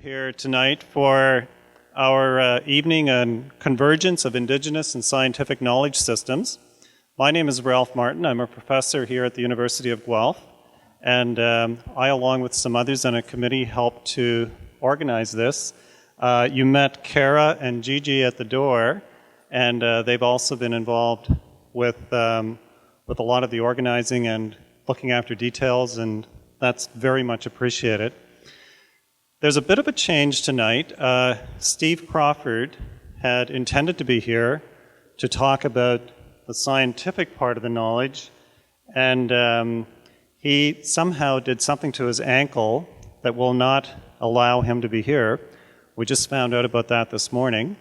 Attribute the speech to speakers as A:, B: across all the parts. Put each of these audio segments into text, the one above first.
A: Here tonight for our evening on Convergence of Indigenous and Scientific Knowledge Systems. My name is Ralph Martin. I'm a professor here at the University of Guelph, and I, along with some others on a committee, helped to organize this. You met Kara and Gigi at the door, and they've also been involved with a lot of the organizing and looking after details, and that's very much appreciated. There's a bit of a change tonight. Steve Crawford had intended to be here to talk about the scientific part of the knowledge, and he somehow did something to his ankle that will not allow him to be here. We just found out about that this morning.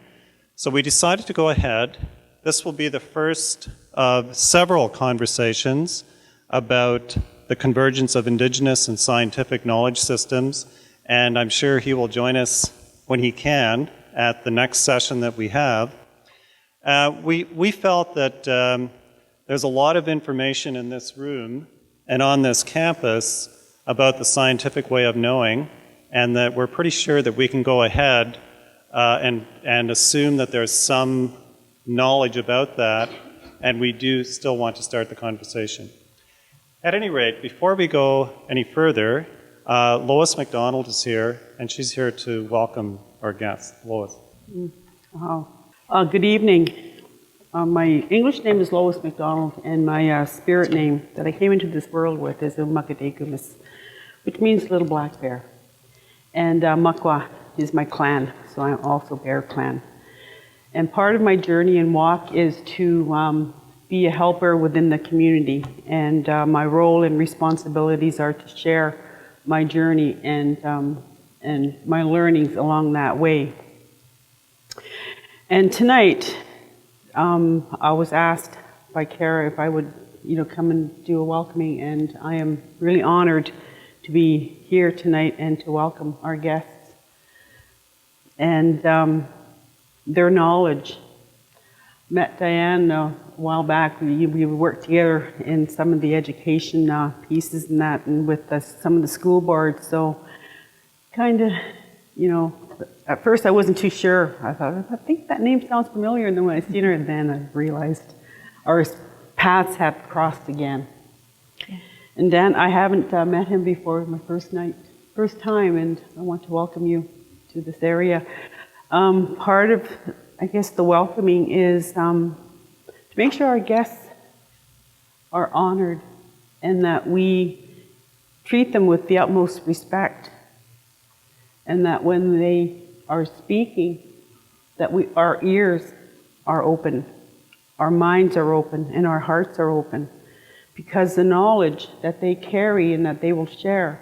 A: So we decided to go ahead. This will be the first of several conversations about the convergence of Indigenous and scientific knowledge systems, and I'm sure he will join us when he can at the next session that we have. We felt that there's a lot of information in this room and on this campus about the scientific way of knowing, and that we're pretty sure that we can go ahead and assume that there's some knowledge about that, and we do still want to start the conversation. At any rate, before we go any further, Lois McDonald is here, and she's here to welcome our guests. Lois.
B: Good evening. My English name is Lois McDonald, and my spirit name that I came into this world with is Umakadekumis, which means little black bear. And Makwa is my clan, so I'm also Bear Clan. And part of my journey and walk is to be a helper within the community, and my role and responsibilities are to share my journey and my learnings along that way. And tonight, I was asked by Kara if I would, come and do a welcoming, and I am really honored to be here tonight and to welcome our guests and their knowledge. Met Diane a while back. We worked together in some of the education pieces and that, and with some of the school boards. So, kind of, at first I wasn't too sure. I thought, I think that name sounds familiar. And then when I seen her, then I realized our paths have crossed again. And Dan, I haven't met him before. My first time, and I want to welcome you to this area. Part of, I guess, the welcoming is to make sure our guests are honored and that we treat them with the utmost respect, and that when they are speaking, that our ears are open, our minds are open, and our hearts are open, because the knowledge that they carry and that they will share,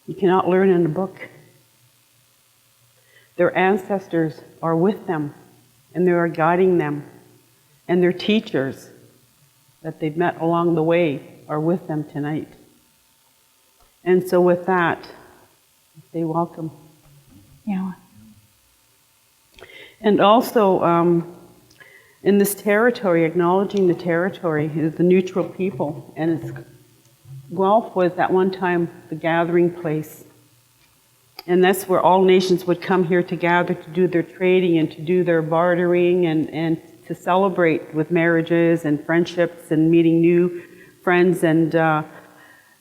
B: you cannot learn in a book. Their ancestors are with them, and they are guiding them, and their teachers that they've met along the way are with them tonight. And so with that, I say welcome.
C: Yeah.
B: And also, in this territory, acknowledging the territory is the neutral people, and Guelph was at one time the gathering place. And that's where all nations would come here to gather to do their trading and to do their bartering and to celebrate with marriages and friendships and meeting new friends and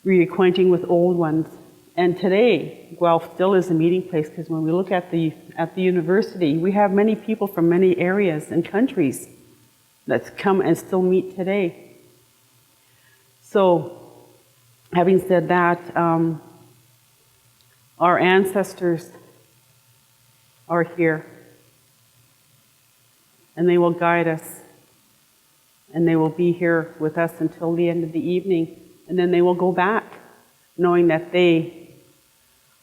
B: reacquainting with old ones. And today, Guelph still is a meeting place, because when we look at the university, we have many people from many areas and countries that come and still meet today. So, having said that, our ancestors are here, and they will guide us, and they will be here with us until the end of the evening, and then they will go back, knowing that they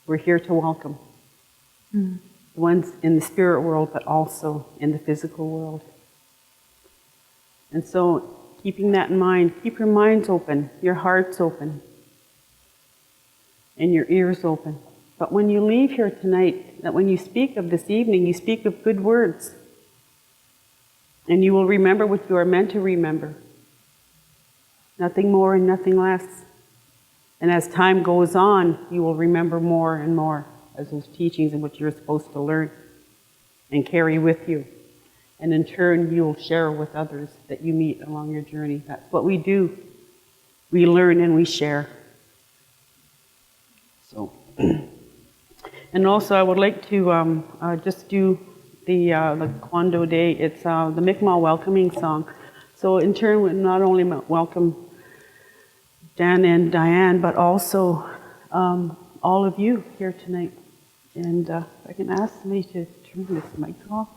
B: were here to welcome. The ones in the spirit world, but also in the physical world. And so, keeping that in mind, keep your minds open, your hearts open, and your ears open. But when you leave here tonight, that when you speak of this evening, you speak of good words. And you will remember what you are meant to remember. Nothing more and nothing less. And as time goes on, you will remember more and more as those teachings and what you're supposed to learn and carry with you. And in turn, you will share with others that you meet along your journey. That's what we do. We learn and we share. So, and also I would like to just do the Kwando Day. It's the Mi'kmaq welcoming song. So in turn, we not only welcome Dan and Diane, but also all of you here tonight. And I can ask me to turn this mic off.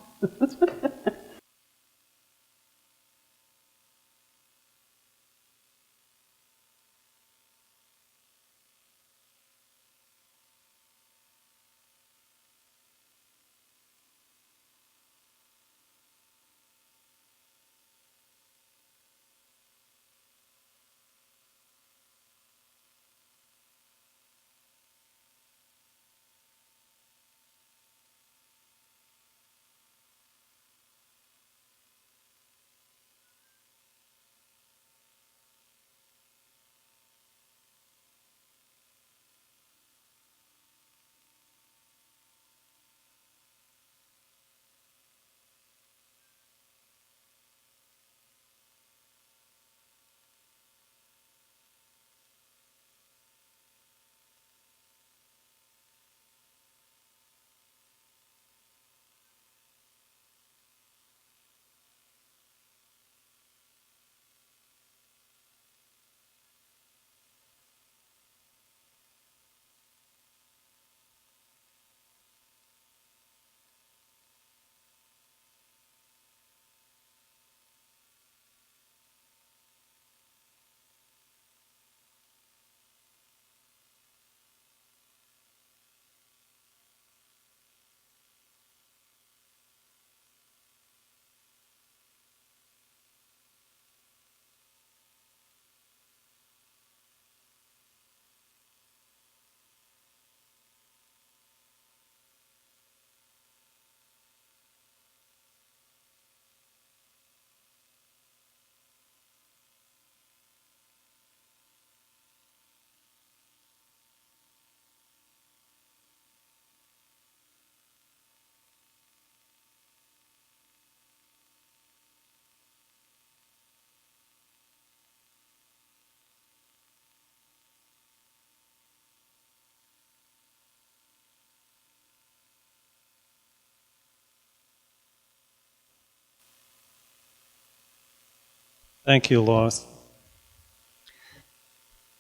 A: Thank you, Lois.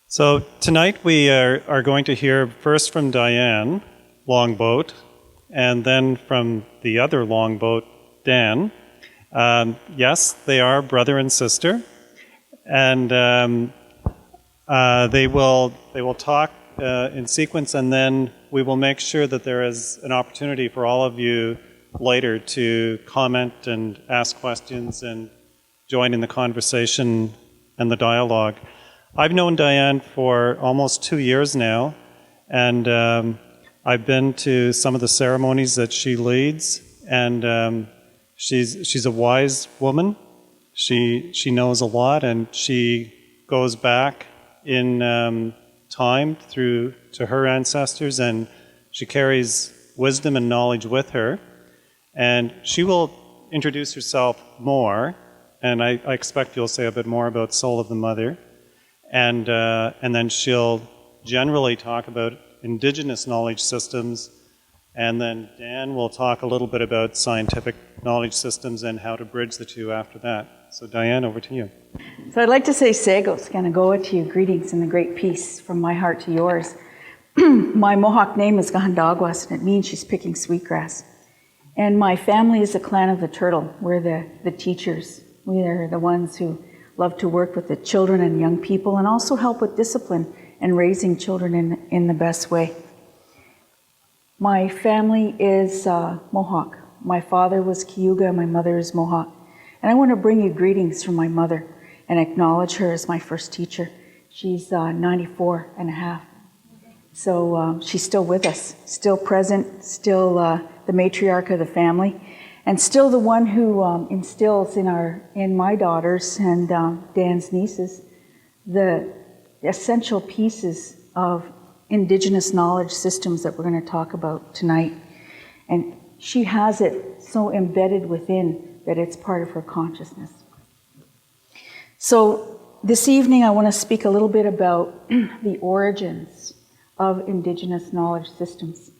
A: So tonight we are going to hear first from Diane, Longboat, and then from the other Longboat, Dan. Yes, they are brother and sister, and they will talk in sequence, and then we will make sure that there is an opportunity for all of you later to comment and ask questions and join in the conversation and the dialogue. I've known Diane for almost 2 years now, and I've been to some of the ceremonies that she leads, and she's a wise woman. She knows a lot, and she goes back in time through to her ancestors, and she carries wisdom and knowledge with her. And she will introduce herself more, and I expect you'll say a bit more about Soul of the Mother. And then she'll generally talk about Indigenous knowledge systems, and then Dan will talk a little bit about scientific knowledge systems and how to bridge the two after that. So Diane, over to you.
C: So I'd like to say Segos, Ganagoa to you, greetings and the great peace from my heart to yours. My Mohawk name is Kahontakwas, and it means she's picking sweetgrass. And my family is the clan of the turtle. We're the teachers. We are the ones who love to work with the children and young people and also help with discipline and raising children in the best way. My family is Mohawk. My father was Cayuga, my mother is Mohawk. And I want to bring you greetings from my mother and acknowledge her as my first teacher. She's 94 and a half. So she's still with us, still present, still the matriarch of the family, and still the one who instills in my daughters and Dan's nieces the essential pieces of Indigenous knowledge systems that we're going to talk about tonight. And she has it so embedded within that it's part of her consciousness. So this evening I want to speak a little bit about the origins of Indigenous knowledge systems.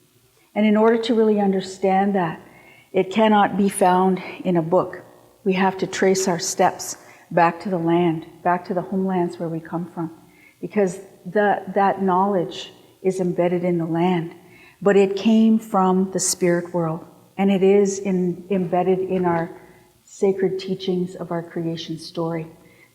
C: And in order to really understand that, it cannot be found in a book. We have to trace our steps back to the land, back to the homelands where we come from, because that knowledge is embedded in the land. But it came from the spirit world, and it is embedded in our sacred teachings of our creation story.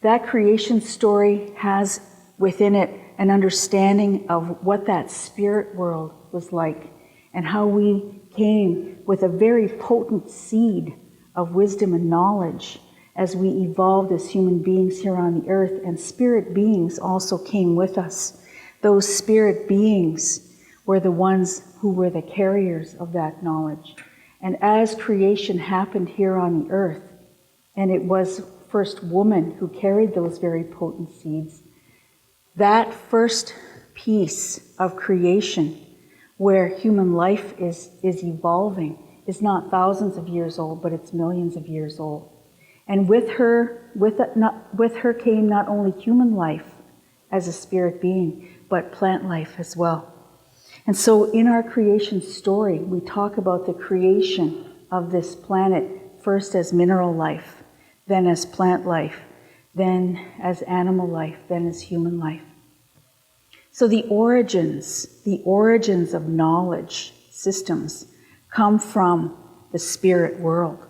C: That creation story has within it an understanding of what that spirit world was like, and how we came with a very potent seed of wisdom and knowledge as we evolved as human beings here on the earth, and spirit beings also came with us. Those spirit beings were the ones who were the carriers of that knowledge. And as creation happened here on the earth, and it was first woman who carried those very potent seeds, that first piece of creation where human life is evolving is not thousands of years old, but it's millions of years old. And with her came not only human life as a spirit being, but plant life as well. And so in our creation story, we talk about the creation of this planet first as mineral life, then as plant life, then as animal life, then as human life. So the origins of knowledge systems come from the spirit world.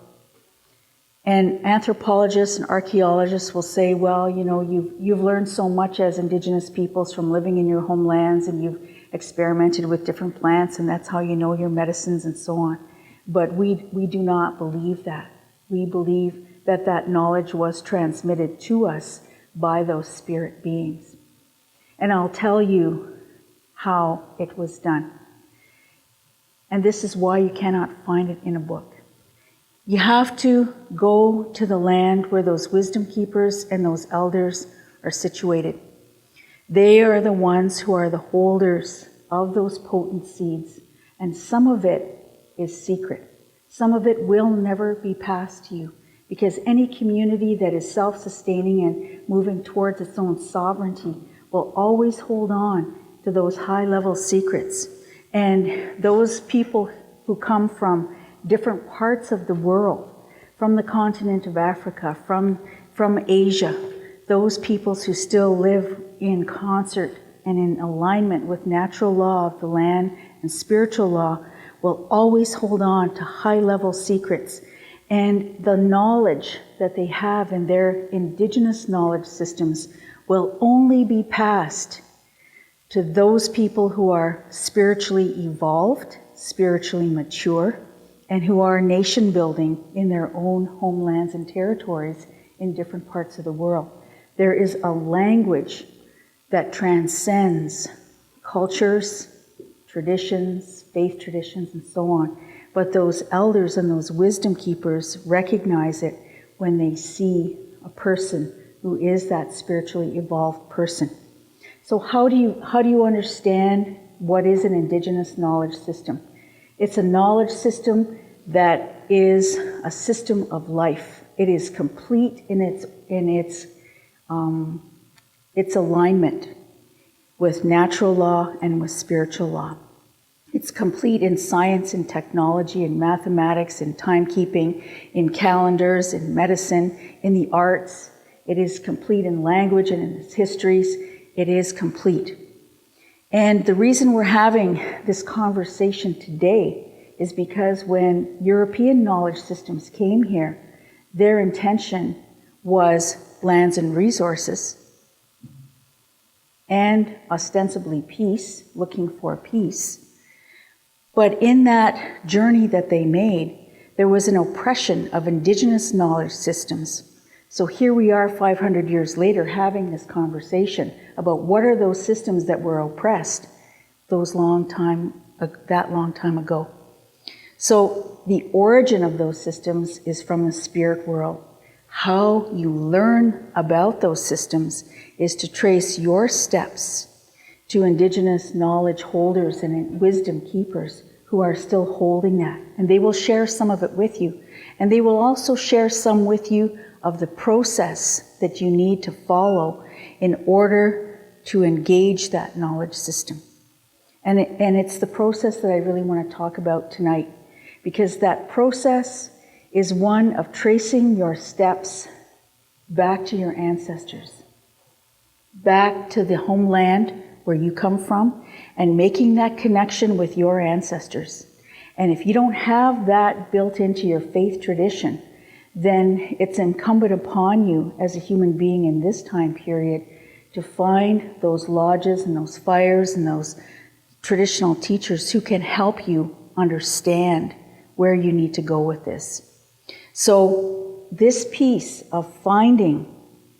C: And anthropologists and archaeologists will say, well, you know, you've learned so much as Indigenous peoples from living in your homelands, and you've experimented with different plants, and that's how you know your medicines and so on. But we do not believe that. We believe that that knowledge was transmitted to us by those spirit beings. And I'll tell you how it was done. And this is why you cannot find it in a book. You have to go to the land where those wisdom keepers and those elders are situated. They are the ones who are the holders of those potent seeds, and some of it is secret. Some of it will never be passed to you, because any community that is self-sustaining and moving towards its own sovereignty will always hold on to those high-level secrets. And those people who come from different parts of the world, from the continent of Africa, from Asia, those peoples who still live in concert and in alignment with natural law of the land and spiritual law, will always hold on to high-level secrets. And the knowledge that they have in their Indigenous knowledge systems will only be passed to those people who are spiritually evolved, spiritually mature, and who are nation building in their own homelands and territories in different parts of the world. There is a language that transcends cultures, traditions, faith traditions, and so on. But those elders and those wisdom keepers recognize it when they see a person who is that spiritually evolved person. So how do you understand what is an Indigenous knowledge system? It's a knowledge system that is a system of life. It is complete in its alignment with natural law and with spiritual law. It's complete in science and technology and mathematics and timekeeping, in calendars, in medicine, in the arts. It is complete in language and in its histories. It is complete. And the reason we're having this conversation today is because when European knowledge systems came here, their intention was lands and resources, and ostensibly peace, looking for peace. But in that journey that they made, there was an oppression of Indigenous knowledge systems. So here we are 500 years later having this conversation about what are those systems that were oppressed that long time ago. So the origin of those systems is from the spirit world. How you learn about those systems is to trace your steps to Indigenous knowledge holders and wisdom keepers who are still holding that. And they will share some of it with you. And they will also share some with you of the process that you need to follow in order to engage that knowledge system. And it's the process that I really want to talk about tonight, because that process is one of tracing your steps back to your ancestors, back to the homeland where you come from, and making that connection with your ancestors. And if you don't have that built into your faith tradition, then it's incumbent upon you as a human being in this time period to find those lodges and those fires and those traditional teachers who can help you understand where you need to go with this. So this piece of finding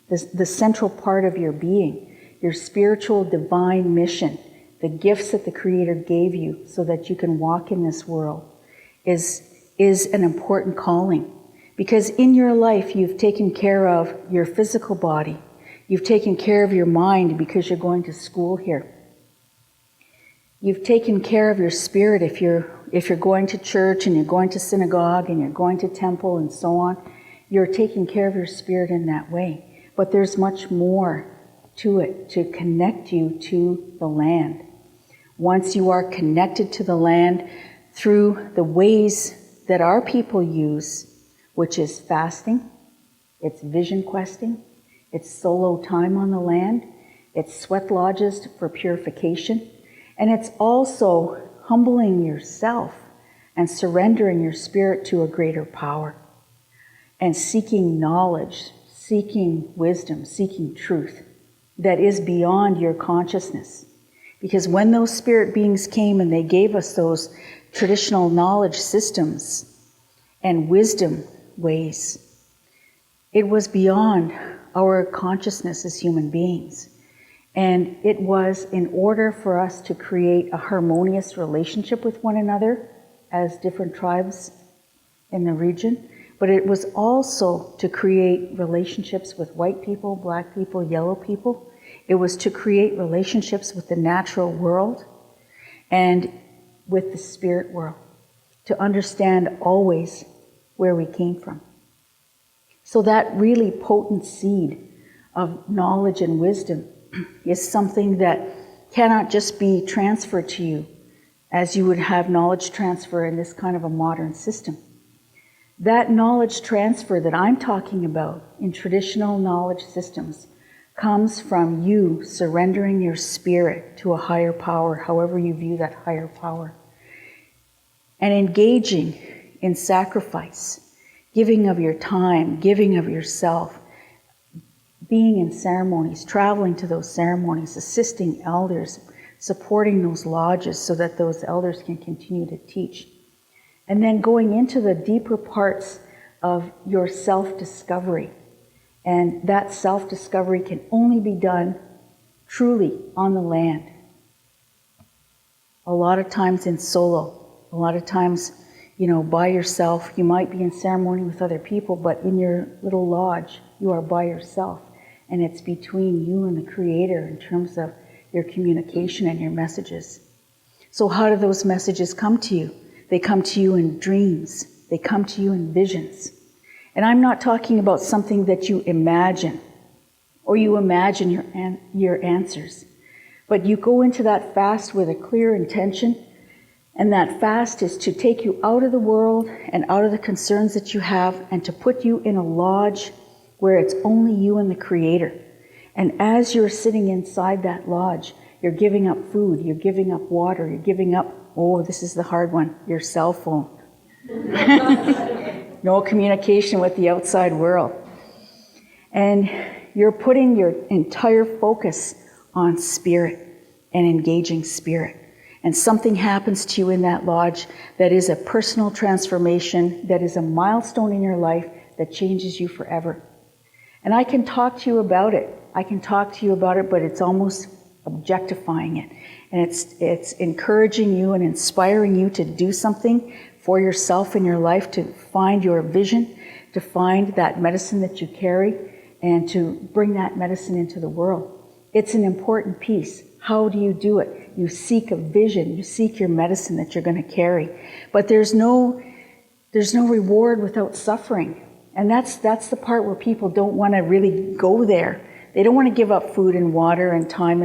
C: the central part of your being, your spiritual divine mission, the gifts that the Creator gave you so that you can walk in this world, is an important calling. Because in your life, you've taken care of your physical body. You've taken care of your mind because you're going to school here. You've taken care of your spirit if you're going to church and you're going to synagogue and you're going to temple and so on. You're taking care of your spirit in that way. But there's much more to it to connect you to the land. Once you are connected to the land through the ways that our people use, which is fasting, it's vision questing, it's solo time on the land, it's sweat lodges for purification, and it's also humbling yourself and surrendering your spirit to a greater power and seeking knowledge, seeking wisdom, seeking truth that is beyond your consciousness. Because when those spirit beings came and they gave us those traditional knowledge systems and wisdom ways, it was beyond our consciousness as human beings. And it was in order for us to create a harmonious relationship with one another as different tribes in the region, but it was also to create relationships with white people, black people, yellow people. It was to create relationships with the natural world and with the spirit world, to understand always where we came from. So that really potent seed of knowledge and wisdom is something that cannot just be transferred to you as you would have knowledge transfer in this kind of a modern system. That knowledge transfer that I'm talking about in traditional knowledge systems comes from you surrendering your spirit to a higher power, however you view that higher power, and engaging in sacrifice, giving of your time, giving of yourself, being in ceremonies, traveling to those ceremonies, assisting elders, supporting those lodges so that those elders can continue to teach. And then going into the deeper parts of your self-discovery. And that self-discovery can only be done truly on the land. A lot of times in solo, a lot of times, by yourself. You might be in ceremony with other people, but in your little lodge, you are by yourself. And it's between you and the Creator in terms of your communication and your messages. So how do those messages come to you? They come to you in dreams. They come to you in visions. And I'm not talking about something that you imagine, or you imagine your answers. But you go into that fast with a clear intention, and that fast is to take you out of the world and out of the concerns that you have, and to put you in a lodge where it's only you and the Creator. And as you're sitting inside that lodge, you're giving up food, you're giving up water, you're giving up, this is the hard one, your cell phone. No communication with the outside world. And you're putting your entire focus on spirit and engaging spirit. And something happens to you in that lodge that is a personal transformation, that is a milestone in your life that changes you forever. And I can talk to you about it. But it's almost objectifying it. And it's encouraging you and inspiring you to do something for yourself in your life, to find your vision, to find that medicine that you carry and to bring that medicine into the world. It's an important piece. How do you do it? You seek a vision. You seek your medicine that you're going to carry. But there's no reward without suffering. And that's the part where people don't want to really go there. They don't want to give up food and water and time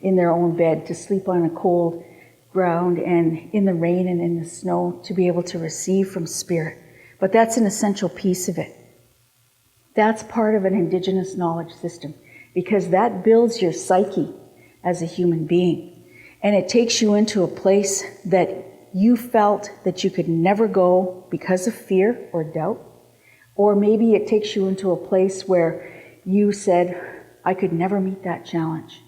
C: in their own bed to sleep on a cold ground and in the rain and in the snow to be able to receive from Spirit. But that's an essential piece of it. That's part of an Indigenous knowledge system, because that builds your psyche as a human being. And it takes you into a place that you felt that you could never go because of fear or doubt. Or maybe it takes you into a place where you said, I could never meet that challenge.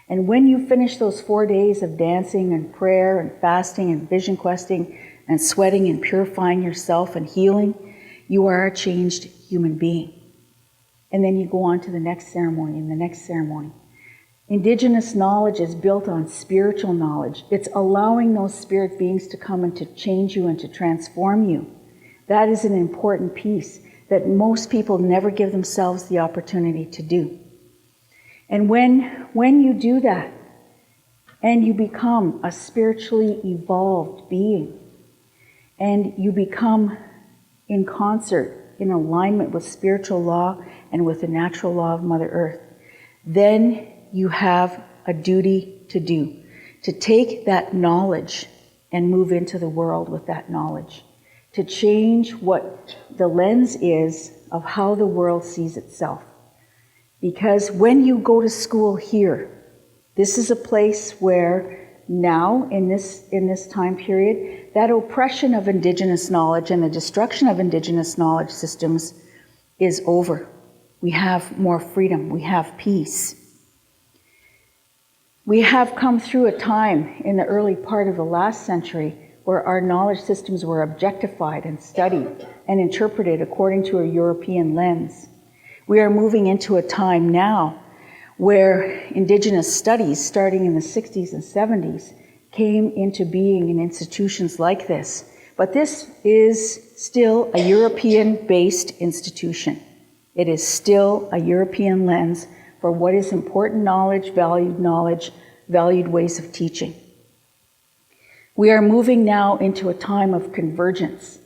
C: And when you finish those 4 days of dancing and prayer and fasting and vision questing and sweating and purifying yourself and healing, you are a changed human being. And then you go on to the next ceremony and the next ceremony. Indigenous knowledge is built on spiritual knowledge. It's allowing those spirit beings to come and to change you and to transform you. That is an important piece that most people never give themselves the opportunity to do. And when you do that, and you become a spiritually evolved being, and you become in concert, in alignment with spiritual law and with the natural law of Mother Earth, then you have a duty to do, to take that knowledge and move into the world with that knowledge, to change what the lens is of how the world sees itself. Because when you go to school here, this is a place where now, in this time period, that oppression of Indigenous knowledge and the destruction of Indigenous knowledge systems is over. We have more freedom. We have peace. We have come through a time in the early part of the last century where our knowledge systems were objectified and studied and interpreted according to a European lens. We are moving into a time now where Indigenous studies, starting in the 60s and 70s, came into being in institutions like this. But this is still a European-based institution. It is still a European lens for what is important knowledge, valued ways of teaching. We are moving now into a time of convergence.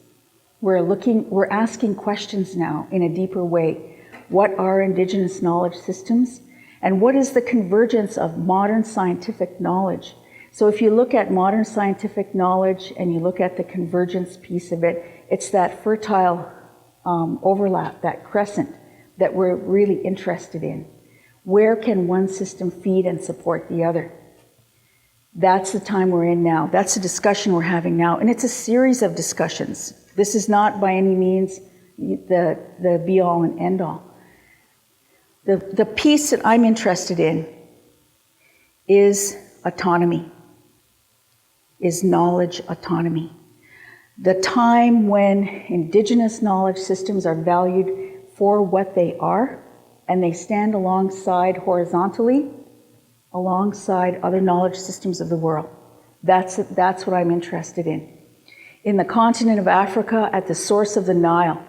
C: We're asking questions now in a deeper way. What are Indigenous knowledge systems? And what is the convergence of modern scientific knowledge? So if you look at modern scientific knowledge and you look at the convergence piece of it, it's that fertile overlap, that crescent that we're really interested in. Where can one system feed and support the other? That's the time we're in now. That's the discussion we're having now. And it's a series of discussions. This is not by any means the be-all and end-all. The piece that I'm interested in is autonomy, is knowledge autonomy. The time when Indigenous knowledge systems are valued for what they are, and they stand horizontally, alongside other knowledge systems of the world. That's what I'm interested in. In the continent of Africa, at the source of the Nile,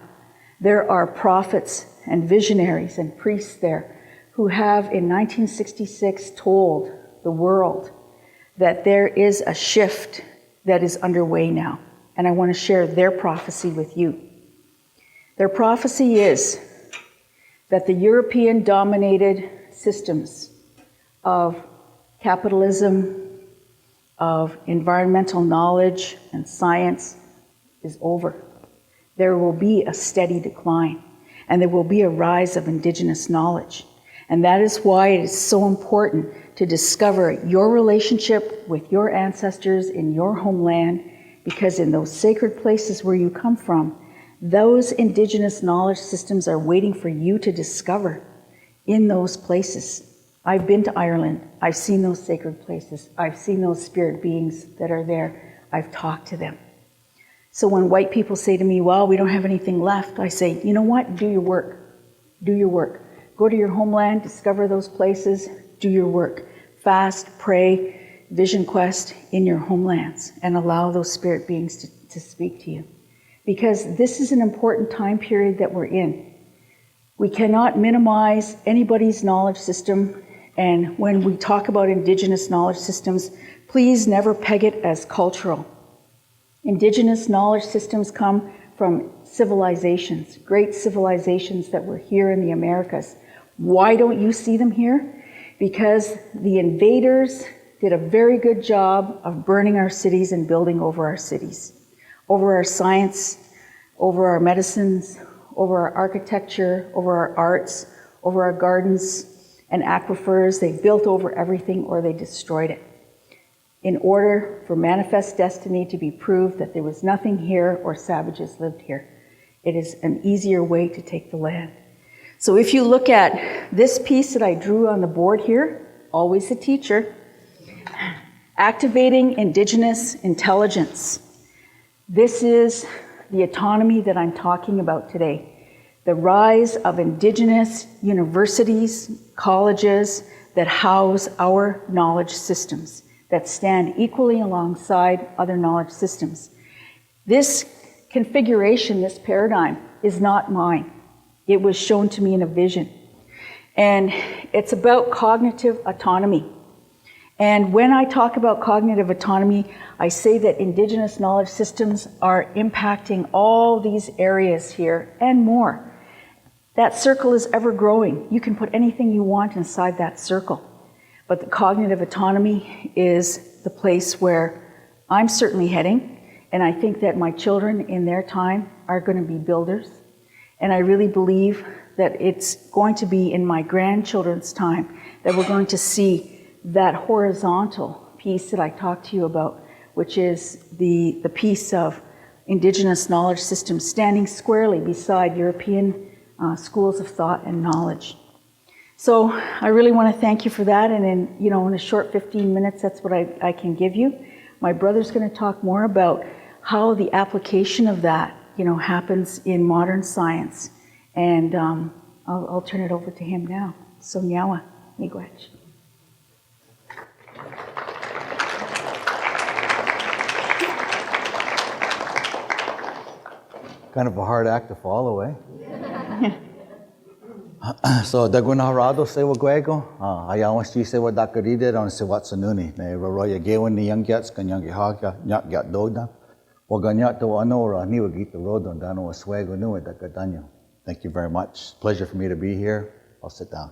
C: there are prophets and visionaries and priests there who have in 1966 told the world that there is a shift that is underway now. And I want to share their prophecy with you. Their prophecy is that the European-dominated systems of capitalism, of environmental knowledge and science is over. There will be a steady decline, and there will be a rise of Indigenous knowledge. And that is why it is so important to discover your relationship with your ancestors in your homeland, because in those sacred places where you come from, those Indigenous knowledge systems are waiting for you to discover in those places. I've been to Ireland. I've seen those sacred places. I've seen those spirit beings that are there. I've talked to them. So when white people say to me, well, we don't have anything left, I say, you know what? Do your work. Do your work. Go to your homeland, discover those places, do your work. Fast, pray, vision quest in your homelands, and allow those spirit beings to speak to you. because this is an important time period that we're in. We cannot minimize anybody's knowledge system, and when we talk about Indigenous knowledge systems, please never peg it as cultural. Indigenous knowledge systems come from civilizations, great civilizations that were here in the Americas. Why don't you see them here? Because the invaders did a very good job of burning our cities and building over our cities, over our science, over our medicines, over our architecture, over our arts, over our gardens and aquifers. They built over everything or they destroyed it, in order for manifest destiny to be proved that there was nothing here or savages lived here. It is an easier way to take the land. So if you look at this piece that I drew on the board here, always a teacher, activating Indigenous intelligence. This is the autonomy that I'm talking about today. The rise of Indigenous universities, colleges that house our knowledge systems, that stand equally alongside other knowledge systems. This configuration, this paradigm, is not mine. It was shown to me in a vision. And it's about cognitive autonomy. And when I talk about cognitive autonomy, I say that Indigenous knowledge systems are impacting all these areas here and more. That circle is ever growing. You can put anything you want inside that circle. But the cognitive autonomy is the place where I'm certainly heading, and I think that my children in their time are going to be builders. And I really believe that it's going to be in my grandchildren's time that we're going to see that horizontal piece that I talked to you about, which is the piece of Indigenous knowledge systems standing squarely beside European schools of thought and knowledge. So I really want to thank you for that, and in a short 15 minutes, that's what I can give you. My brother's going to talk more about how the application of that, happens in modern science, and I'll turn it over to him now. So nyawa, miigwech.
D: Kind of a hard act to follow, eh? So, dagunharado se wagwego, ayawas chi se wadakaride on se watsanuni, ne roroya gewan ni yangyats kanyangi haka, nyak gat doda, waganyat to anora, ni wagita rodon, dano waswego nuwe dakadanyo. Thank you very much. Pleasure for me to be here. I'll sit down.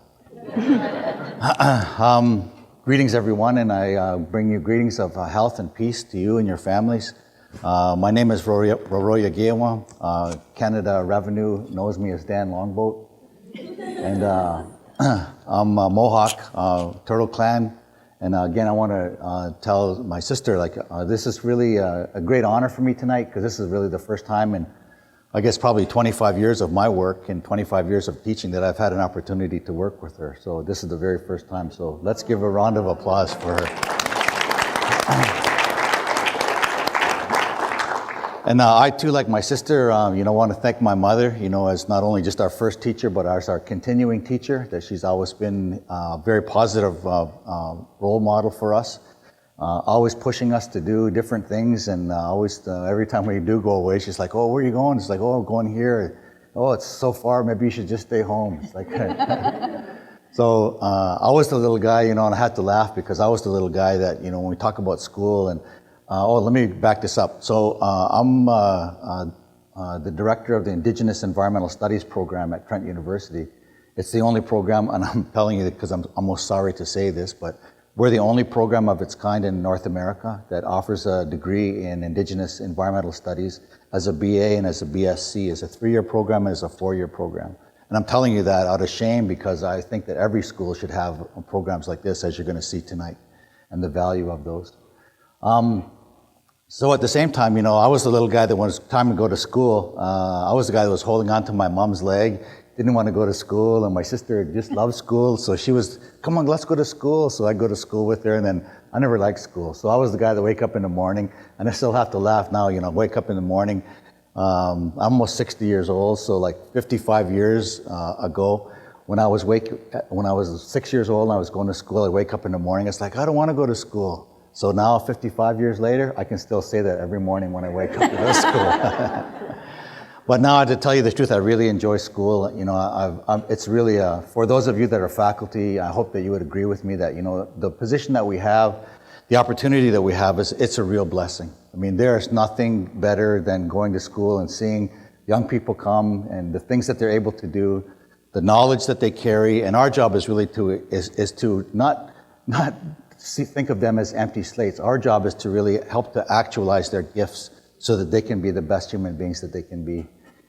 D: Greetings, everyone, and I bring you greetings of health and peace to you and your families. My name is Roronhiake. Canada Revenue knows me as Dan Longboat. And I'm a Mohawk, Turtle Clan. And again, I want to tell my sister, this is really a great honor for me tonight, because this is really the first time in, I guess, probably 25 years of my work and 25 years of teaching that I've had an opportunity to work with her. So this is the very first time. So let's give a round of applause for her. And I too, like my sister, want to thank my mother, as not only just our first teacher, but as our continuing teacher, that she's always been a very positive role model for us, always pushing us to do different things, and always, every time we do go away, she's like, oh, where are you going? It's like, oh, I'm going here. Oh, it's so far, maybe you should just stay home. It's like, so I was the little guy, and I had to laugh because I was the little guy that, when we talk about school and let me back this up. So I'm the director of the Indigenous Environmental Studies program at Trent University. It's the only program, and I'm telling you because I'm almost sorry to say this, but we're the only program of its kind in North America that offers a degree in Indigenous Environmental Studies as a BA and as a BSc, as a 3-year program and as a 4-year program. And I'm telling you that out of shame, because I think that every school should have programs like this, as you're going to see tonight, and the value of those. So at the same time, I was the little guy that when it was time to go to school, I was the guy that was holding on to my mom's leg, didn't want to go to school, and my sister just loved school, so she was, come on, let's go to school. So I go to school with her, and then I never liked school. So I was the guy that wake up in the morning, and I still have to laugh now, wake up in the morning. I'm almost 60 years old, so like 55 years ago, when I was 6 years old and I was going to school, I'd wake up in the morning, it's like, I don't want to go to school. So now, 55 years later, I can still say that every morning when I wake up to go to school. But now, to tell you the truth, I really enjoy school. You know, it's really, for those of you that are faculty, I hope that you would agree with me that, you know, the position that we have, the opportunity that we have, it's a real blessing. I mean, there's nothing better than going to school and seeing young people come and the things that they're able to do, the knowledge that they carry, and our job is really to not think of them as empty slates. Our job is to really help to actualize their gifts so that they can be the best human beings that they can be.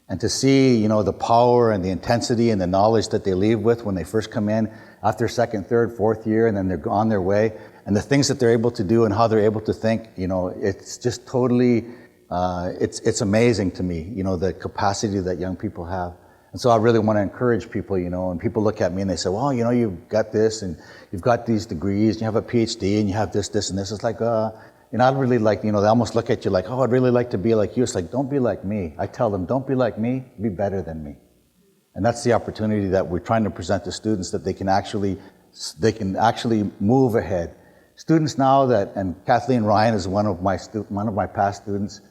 D: And to see, you know, the power and the intensity and the knowledge that they leave with when they first come in, after second, third, fourth year, and then they're on their way, and the things that they're able to do and how they're able to think, you know, it's just totally, it's amazing to me, you know, the capacity that young people have. And so I really want to encourage people, you know, and people look at me and they say, well, you know, you've got this and you've got these degrees and you have a PhD and you have this, and this. It's like, you know, I'd really like, you know, they almost look at you like, oh, I'd really like to be like you. It's like, don't be like me. I tell them, don't be like me, be better than me. And that's the opportunity that we're trying to present to students, that they can actually move ahead. Students now that, and Kathleen Ryan is one of my past students,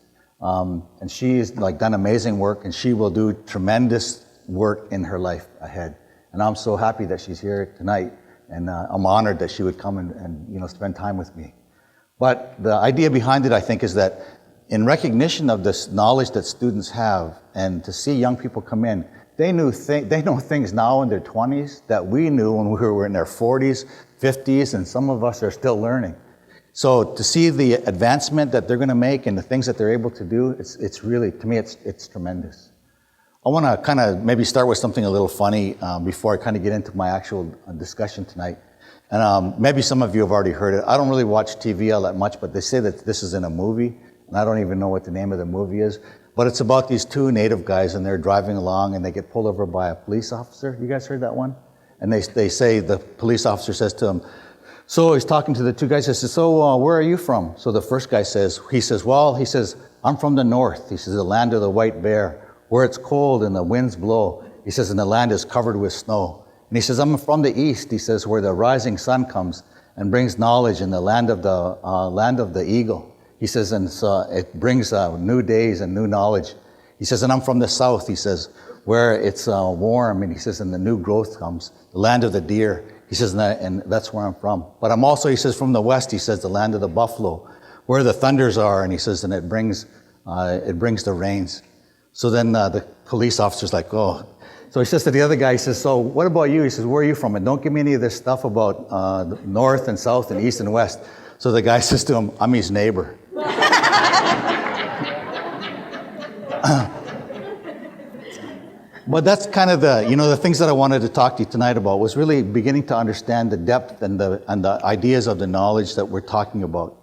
D: and she's like done amazing work, and she will do tremendous work in her life ahead. And I'm so happy that she's here tonight, and I'm honored that she would come and you know, spend time with me. But the idea behind it, I think, is that in recognition of this knowledge that students have, and to see young people come in, they know things now in their 20s that we knew when we were in our 40s, 50s, and some of us are still learning. So to see the advancement that they're going to make and the things that they're able to do, it's really, to me, it's tremendous. I want to kind of maybe start with something a little funny before I kind of get into my actual discussion tonight. And maybe some of you have already heard it. I don't really watch TV all that much, but they say that this is in a movie, and I don't even know what the name of the movie is. But it's about these two native guys, and they're driving along, and they get pulled over by a police officer. You guys heard that one? And they say, the police officer says to them, so he's talking to the two guys, he says, so where are you from? So the first guy says, I'm from the north. He says, the land of the white bear, where it's cold and the winds blow. He says, and the land is covered with snow. And he says, I'm from the east, he says, where the rising sun comes and brings knowledge, in the land of the eagle. He says, and so it brings new days and new knowledge. He says, and I'm from the south, he says, where it's warm, and he says, and the new growth comes, the land of the deer. He says, and that's where I'm from. But I'm also, he says, from the west, he says, the land of the buffalo, where the thunders are, and he says, and it brings the rains. So then the police officer's like, oh. So he says to the other guy, he says, so what about you? He says, where are you from? And don't give me any of this stuff about the north and south and east and west. So the guy says to him, I'm his neighbor. But that's kind of the things that I wanted to talk to you tonight about, was really beginning to understand the depth and the ideas of the knowledge that we're talking about.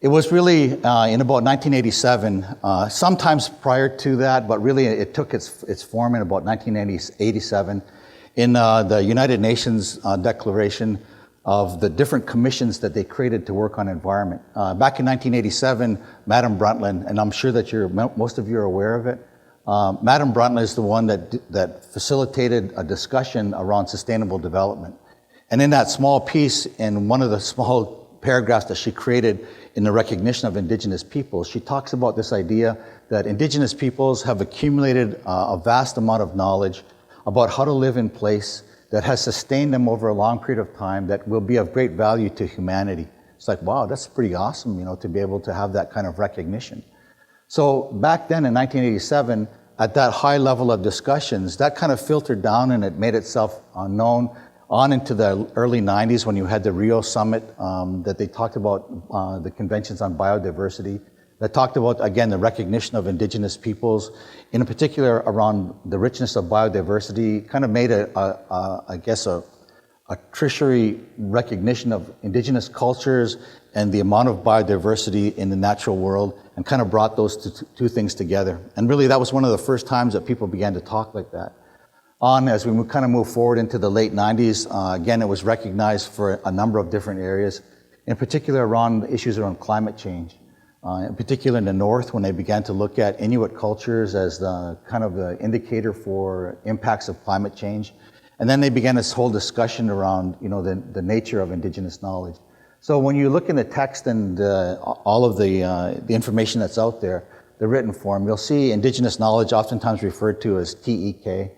D: It was really in about 1987, sometimes prior to that, but really it took its form in about 1987 in the United Nations Declaration of the different commissions that they created to work on environment. Back in 1987, Madam Brundtland, and I'm sure that most of you are aware of it, Madam Brundtland is the one that facilitated a discussion around sustainable development. And in that small piece, in one of the small paragraphs that she created in the recognition of Indigenous peoples, she talks about this idea that Indigenous peoples have accumulated a vast amount of knowledge about how to live in place that has sustained them over a long period of time, that will be of great value to humanity. It's like, wow, that's pretty awesome, to be able to have that kind of recognition. So back then in 1987, at that high level of discussions, that kind of filtered down and it made itself known on into the early 90s, when you had the Rio Summit that they talked about the conventions on biodiversity, that talked about, again, the recognition of Indigenous peoples, in particular around the richness of biodiversity, kind of made I guess a tertiary recognition of Indigenous cultures and the amount of biodiversity in the natural world, and kind of brought those two things together. And really that was one of the first times that people began to talk like that. As we kind of move forward into the late 90s, again, it was recognized for a number of different areas, in particular around issues around climate change. In particular in the north, when they began to look at Inuit cultures as the kind of the indicator for impacts of climate change. And then they began this whole discussion around, the nature of Indigenous knowledge. So when you look in the text and all of the information that's out there, the written form, you'll see Indigenous knowledge oftentimes referred to as TEK,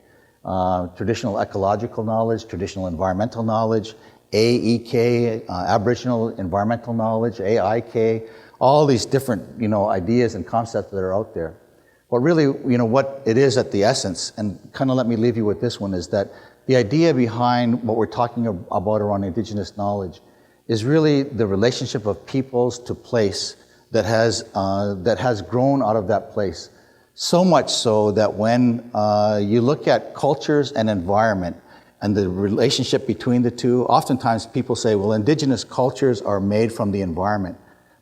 D: traditional ecological knowledge, traditional environmental knowledge, AEK, Aboriginal environmental knowledge, AIK, all these different, ideas and concepts that are out there. But really, what it is at the essence, and kind of let me leave you with this one, is that the idea behind what we're talking about around Indigenous knowledge is really the relationship of peoples to place that has grown out of that place. So much so that when you look at cultures and environment and the relationship between the two, oftentimes people say, well, Indigenous cultures are made from the environment.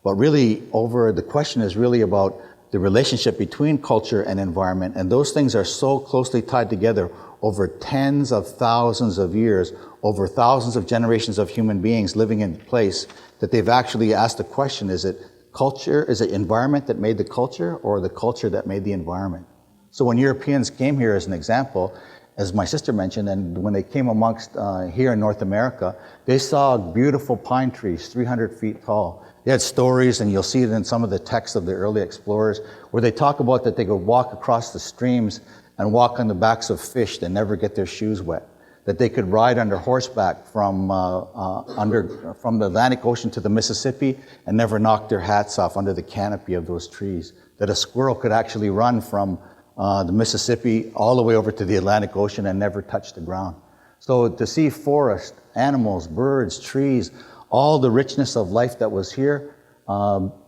D: But really, the question is really about the relationship between culture and environment, and those things are so closely tied together over tens of thousands of years, over thousands of generations of human beings living in place, that they've actually asked the question, is it culture, is it environment that made the culture, or the culture that made the environment? So when Europeans came here, as an example, as my sister mentioned, and when they came amongst here in North America, they saw beautiful pine trees, 300 feet tall. They had stories, and you'll see it in some of the texts of the early explorers, where they talk about that they could walk across the streams and walk on the backs of fish that never get their shoes wet, that they could ride under horseback from the Atlantic Ocean to the Mississippi and never knock their hats off under the canopy of those trees, that a squirrel could actually run from the Mississippi all the way over to the Atlantic Ocean and never touch the ground. So to see forest, animals, birds, trees, all the richness of life that was here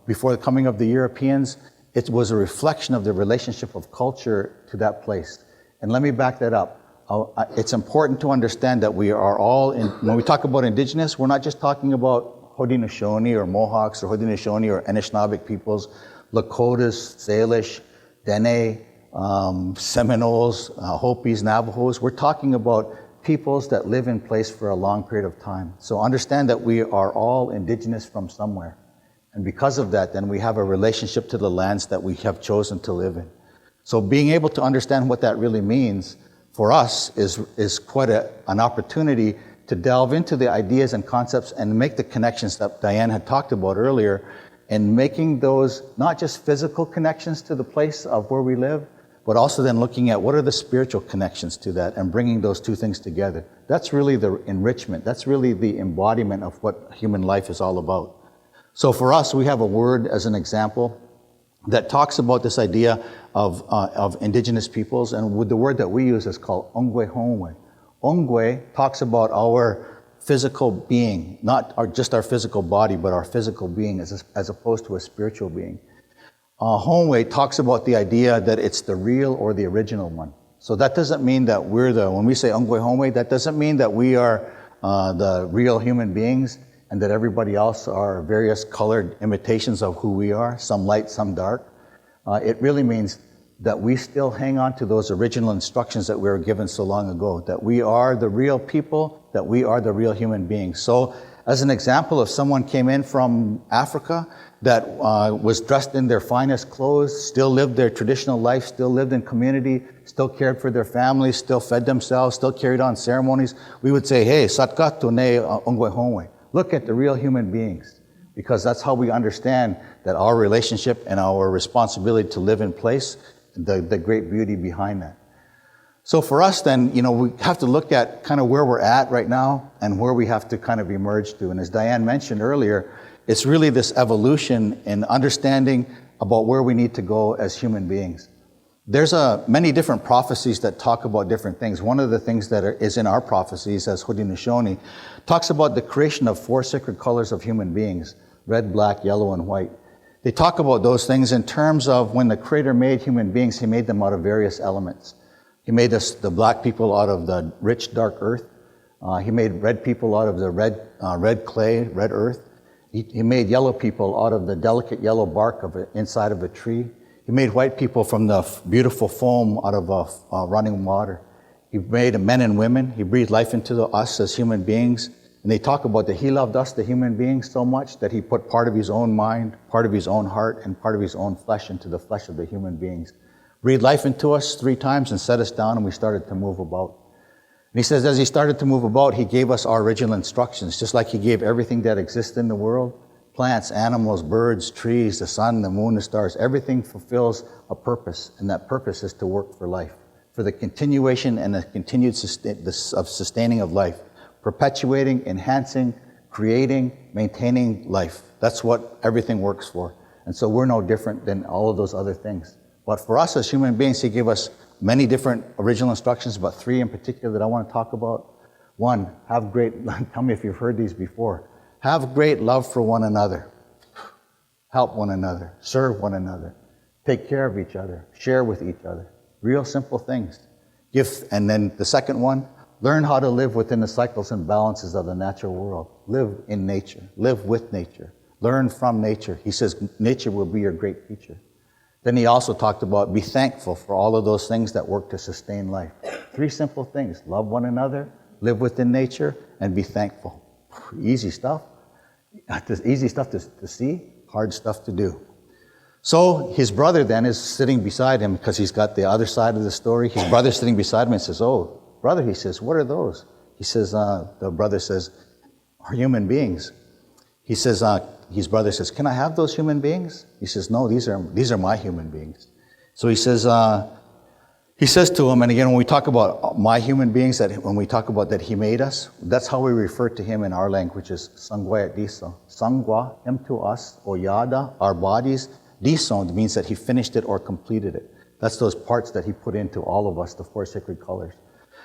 D: before the coming of the Europeans, it was a reflection of the relationship of culture to that place. And let me back that up. It's important to understand that we are all, when we talk about Indigenous, we're not just talking about Haudenosaunee or Mohawks or Haudenosaunee or Anishinaabeg peoples, Lakotas, Salish, Dene, Seminoles, Hopis, Navajos. We're talking about peoples that live in place for a long period of time. So understand that we are all Indigenous from somewhere. And because of that, then we have a relationship to the lands that we have chosen to live in. So being able to understand what that really means for us is quite an opportunity to delve into the ideas and concepts and make the connections that Diane had talked about earlier, and making those not just physical connections to the place of where we live, but also then looking at what are the spiritual connections to that and bringing those two things together. That's really the enrichment. That's really the embodiment of what human life is all about. So for us, we have a word as an example that talks about this idea of Indigenous peoples, and with the word that we use is called Ongwe Honwe. Ongwe talks about our physical being, not just our physical body, but our physical being as opposed to a spiritual being. Honwe talks about the idea that it's the real or the original one. So that doesn't mean that when we say Ongwe Honwe, that doesn't mean that we are the real human beings and that everybody else are various colored imitations of who we are, some light, some dark. It really means that we still hang on to those original instructions that we were given so long ago, that we are the real people, that we are the real human beings. So as an example, if someone came in from Africa that was dressed in their finest clothes, still lived their traditional life, still lived in community, still cared for their families, still fed themselves, still carried on ceremonies, we would say, hey, Satka Tone Ongwe Honwe. Look at the real human beings, because that's how we understand that our relationship and our responsibility to live in place, the great beauty behind that. So for us then, we have to look at kind of where we're at right now and where we have to kind of emerge to. And as Diane mentioned earlier, it's really this evolution in understanding about where we need to go as human beings. There's many different prophecies that talk about different things. One of the things that is in our prophecies as Haudenosaunee talks about the creation of 4 sacred colors of human beings: red, black, yellow, and white. They talk about those things in terms of when the Creator made human beings, He made them out of various elements. He made the black people out of the rich, dark earth. He made red people out of the red clay, red earth. He made yellow people out of the delicate yellow bark inside of a tree. He made white people from the beautiful foam out of running water. He made men and women. He breathed life into us as human beings. And they talk about that He loved us, the human beings, so much that He put part of His own mind, part of His own heart, and part of His own flesh into the flesh of the human beings. Breathed life into us 3 times and set us down, and we started to move about. And he says, as he started to move about, he gave us our original instructions, just like he gave everything that exists in the world. Plants, animals, birds, trees, the sun, the moon, the stars, everything fulfills a purpose, and that purpose is to work for life, for the continuation and the continued sustaining of life, perpetuating, enhancing, creating, maintaining life. That's what everything works for. And so we're no different than all of those other things. But for us as human beings, he gave us many different original instructions, but 3 in particular that I want to talk about. 1, have great, tell me if you've heard these before. Have great love for one another. Help one another. Serve one another. Take care of each other. Share with each other. Real simple things. And then the second one, learn how to live within the cycles and balances of the natural world. Live in nature. Live with nature. Learn from nature. He says nature will be your great teacher. Then he also talked about be thankful for all of those things that work to sustain life. 3 simple things. Love one another, live within nature, and be thankful. Easy stuff. Easy stuff to see, hard stuff to do. So his brother then is sitting beside him because he's got the other side of the story. His brother's sitting beside him and says, oh, brother, he says, what are those? He says, the brother says, are human beings. He says, his brother says, can I have those human beings? He says, no, these are my human beings. So he says to him, and again, when we talk about my human beings, when we talk about that he made us, that's how we refer to him in our languages, sangwa at diso. Sangwa, him to us, o yada, our bodies. Diso means that he finished it or completed it. That's those parts that he put into all of us, the 4 sacred colors.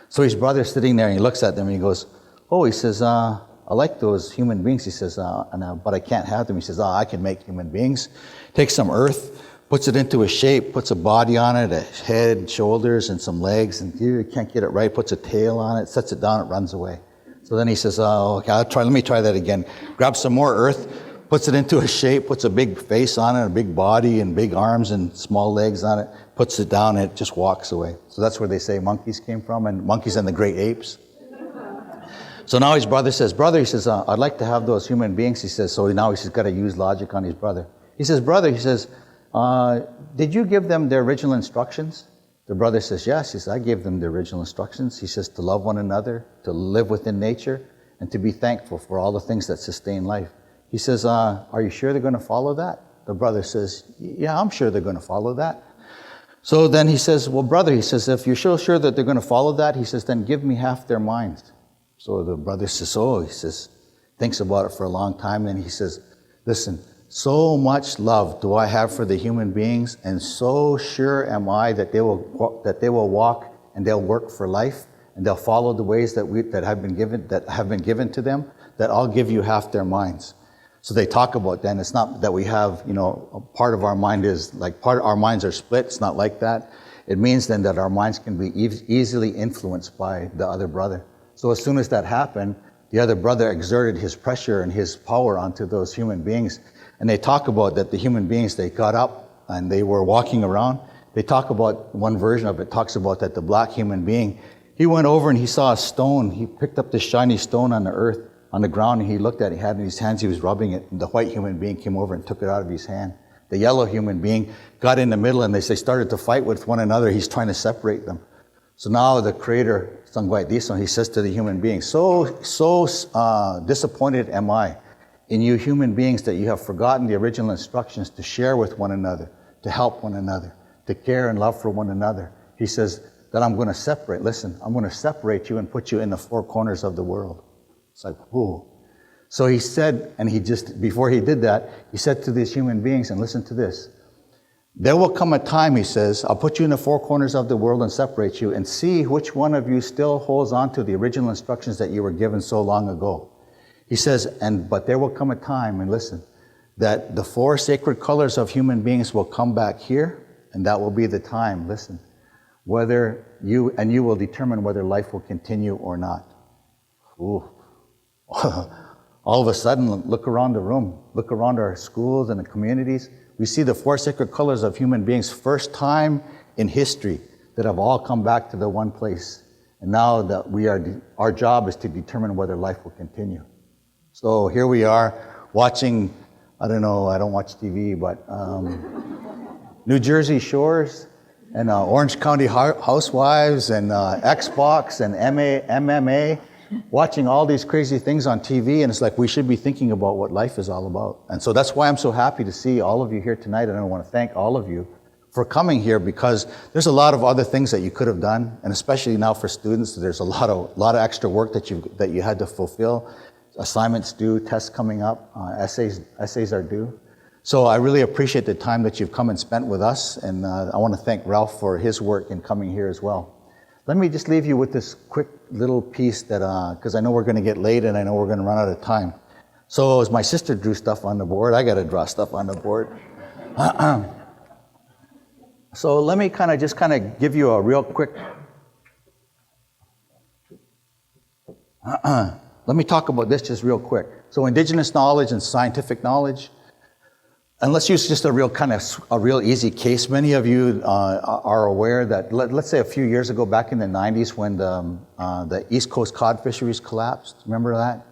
D: So his brother's sitting there and he looks at them and he goes, oh, he says, I like those human beings, he says, but I can't have them. He says, I can make human beings. Takes some earth, puts it into a shape, puts a body on it, a head, shoulders, and some legs, and you can't get it right, puts a tail on it, sets it down, it runs away. So then he says, okay, let me try that again. Grabs some more earth, puts it into a shape, puts a big face on it, a big body, and big arms and small legs on it, puts it down, and it just walks away. So that's where they say monkeys came from, and monkeys and the great apes. So now his brother says, I'd like to have those human beings, he says. So now he's got to use logic on his brother. He says, brother, did you give them their original instructions? The brother says, yes. He says, I gave them the original instructions. He says, to love one another, to live within nature, and to be thankful for all the things that sustain life. He says, are you sure they're going to follow that? The brother says, yeah, I'm sure they're going to follow that. So then he says, well, brother, he says, if you're so sure that they're going to follow that, he says, then give me half their minds. So the brother says, thinks about it for a long time, and he says, listen, so much love do I have for the human beings, and so sure am I that they will walk and they'll work for life, and they'll follow the ways that have been given to them, that I'll give you half their minds. So they talk about then, it's not that we have, a part of our mind is like our minds are split. It's not like that. It means then that our minds can be easily influenced by the other brother. So as soon as that happened, the other brother exerted his pressure and his power onto those human beings. And they talk about that the human beings, they got up and they were walking around. They talk about, one version of it talks about that the black human being, he went over and he saw a stone. He picked up this shiny stone on the earth, on the ground, and he looked at it. He had it in his hands, he was rubbing it. And the white human being came over and took it out of his hand. The yellow human being got in the middle and they started to fight with one another. He's trying to separate them. So now the creator, Sangwai Diso, he says to the human being, so disappointed am I in you human beings that you have forgotten the original instructions to share with one another, to help one another, to care and love for one another. He says that I'm going to separate you and put you in the 4 corners of the world. It's like, whoa. So he said, and before he did that, he said to these human beings, and listen to this, there will come a time, he says, I'll put you in the 4 corners of the world and separate you and see which one of you still holds on to the original instructions that you were given so long ago. He says, but there will come a time, and listen, that the 4 sacred colors of human beings will come back here, and that will be the time, listen, whether you will determine whether life will continue or not. Ooh. All of a sudden, look around the room, look around our schools and the communities. We see the 4 sacred colors of human beings, first time in history that have all come back to the one place. And now that our job is to determine whether life will continue. So here we are watching, I don't know, I don't watch TV, but New Jersey shores, and Orange County Housewives and Xbox and MMA, watching all these crazy things on TV, and it's like we should be thinking about what life is all about. And so that's why I'm so happy to see all of you here tonight, and I want to thank all of you for coming here, because there's a lot of other things that you could have done, and especially now for students, there's a lot of extra work that you had to fulfill. Assignments due, tests coming up, essays are due. So I really appreciate the time that you've come and spent with us, and I want to thank Ralph for his work in coming here as well. Let me just leave you with this quick little piece that, because I know we're going to get late and I know we're going to run out of time. So as my sister drew stuff on the board, I got to draw stuff on the board. So let me kind of give you a real quick. Let me talk about this just real quick. So Indigenous knowledge and scientific knowledge. And let's use just a real easy case. Many of you are aware that, let's say a few years ago, back in the 90s, when the East Coast cod fisheries collapsed. Remember that?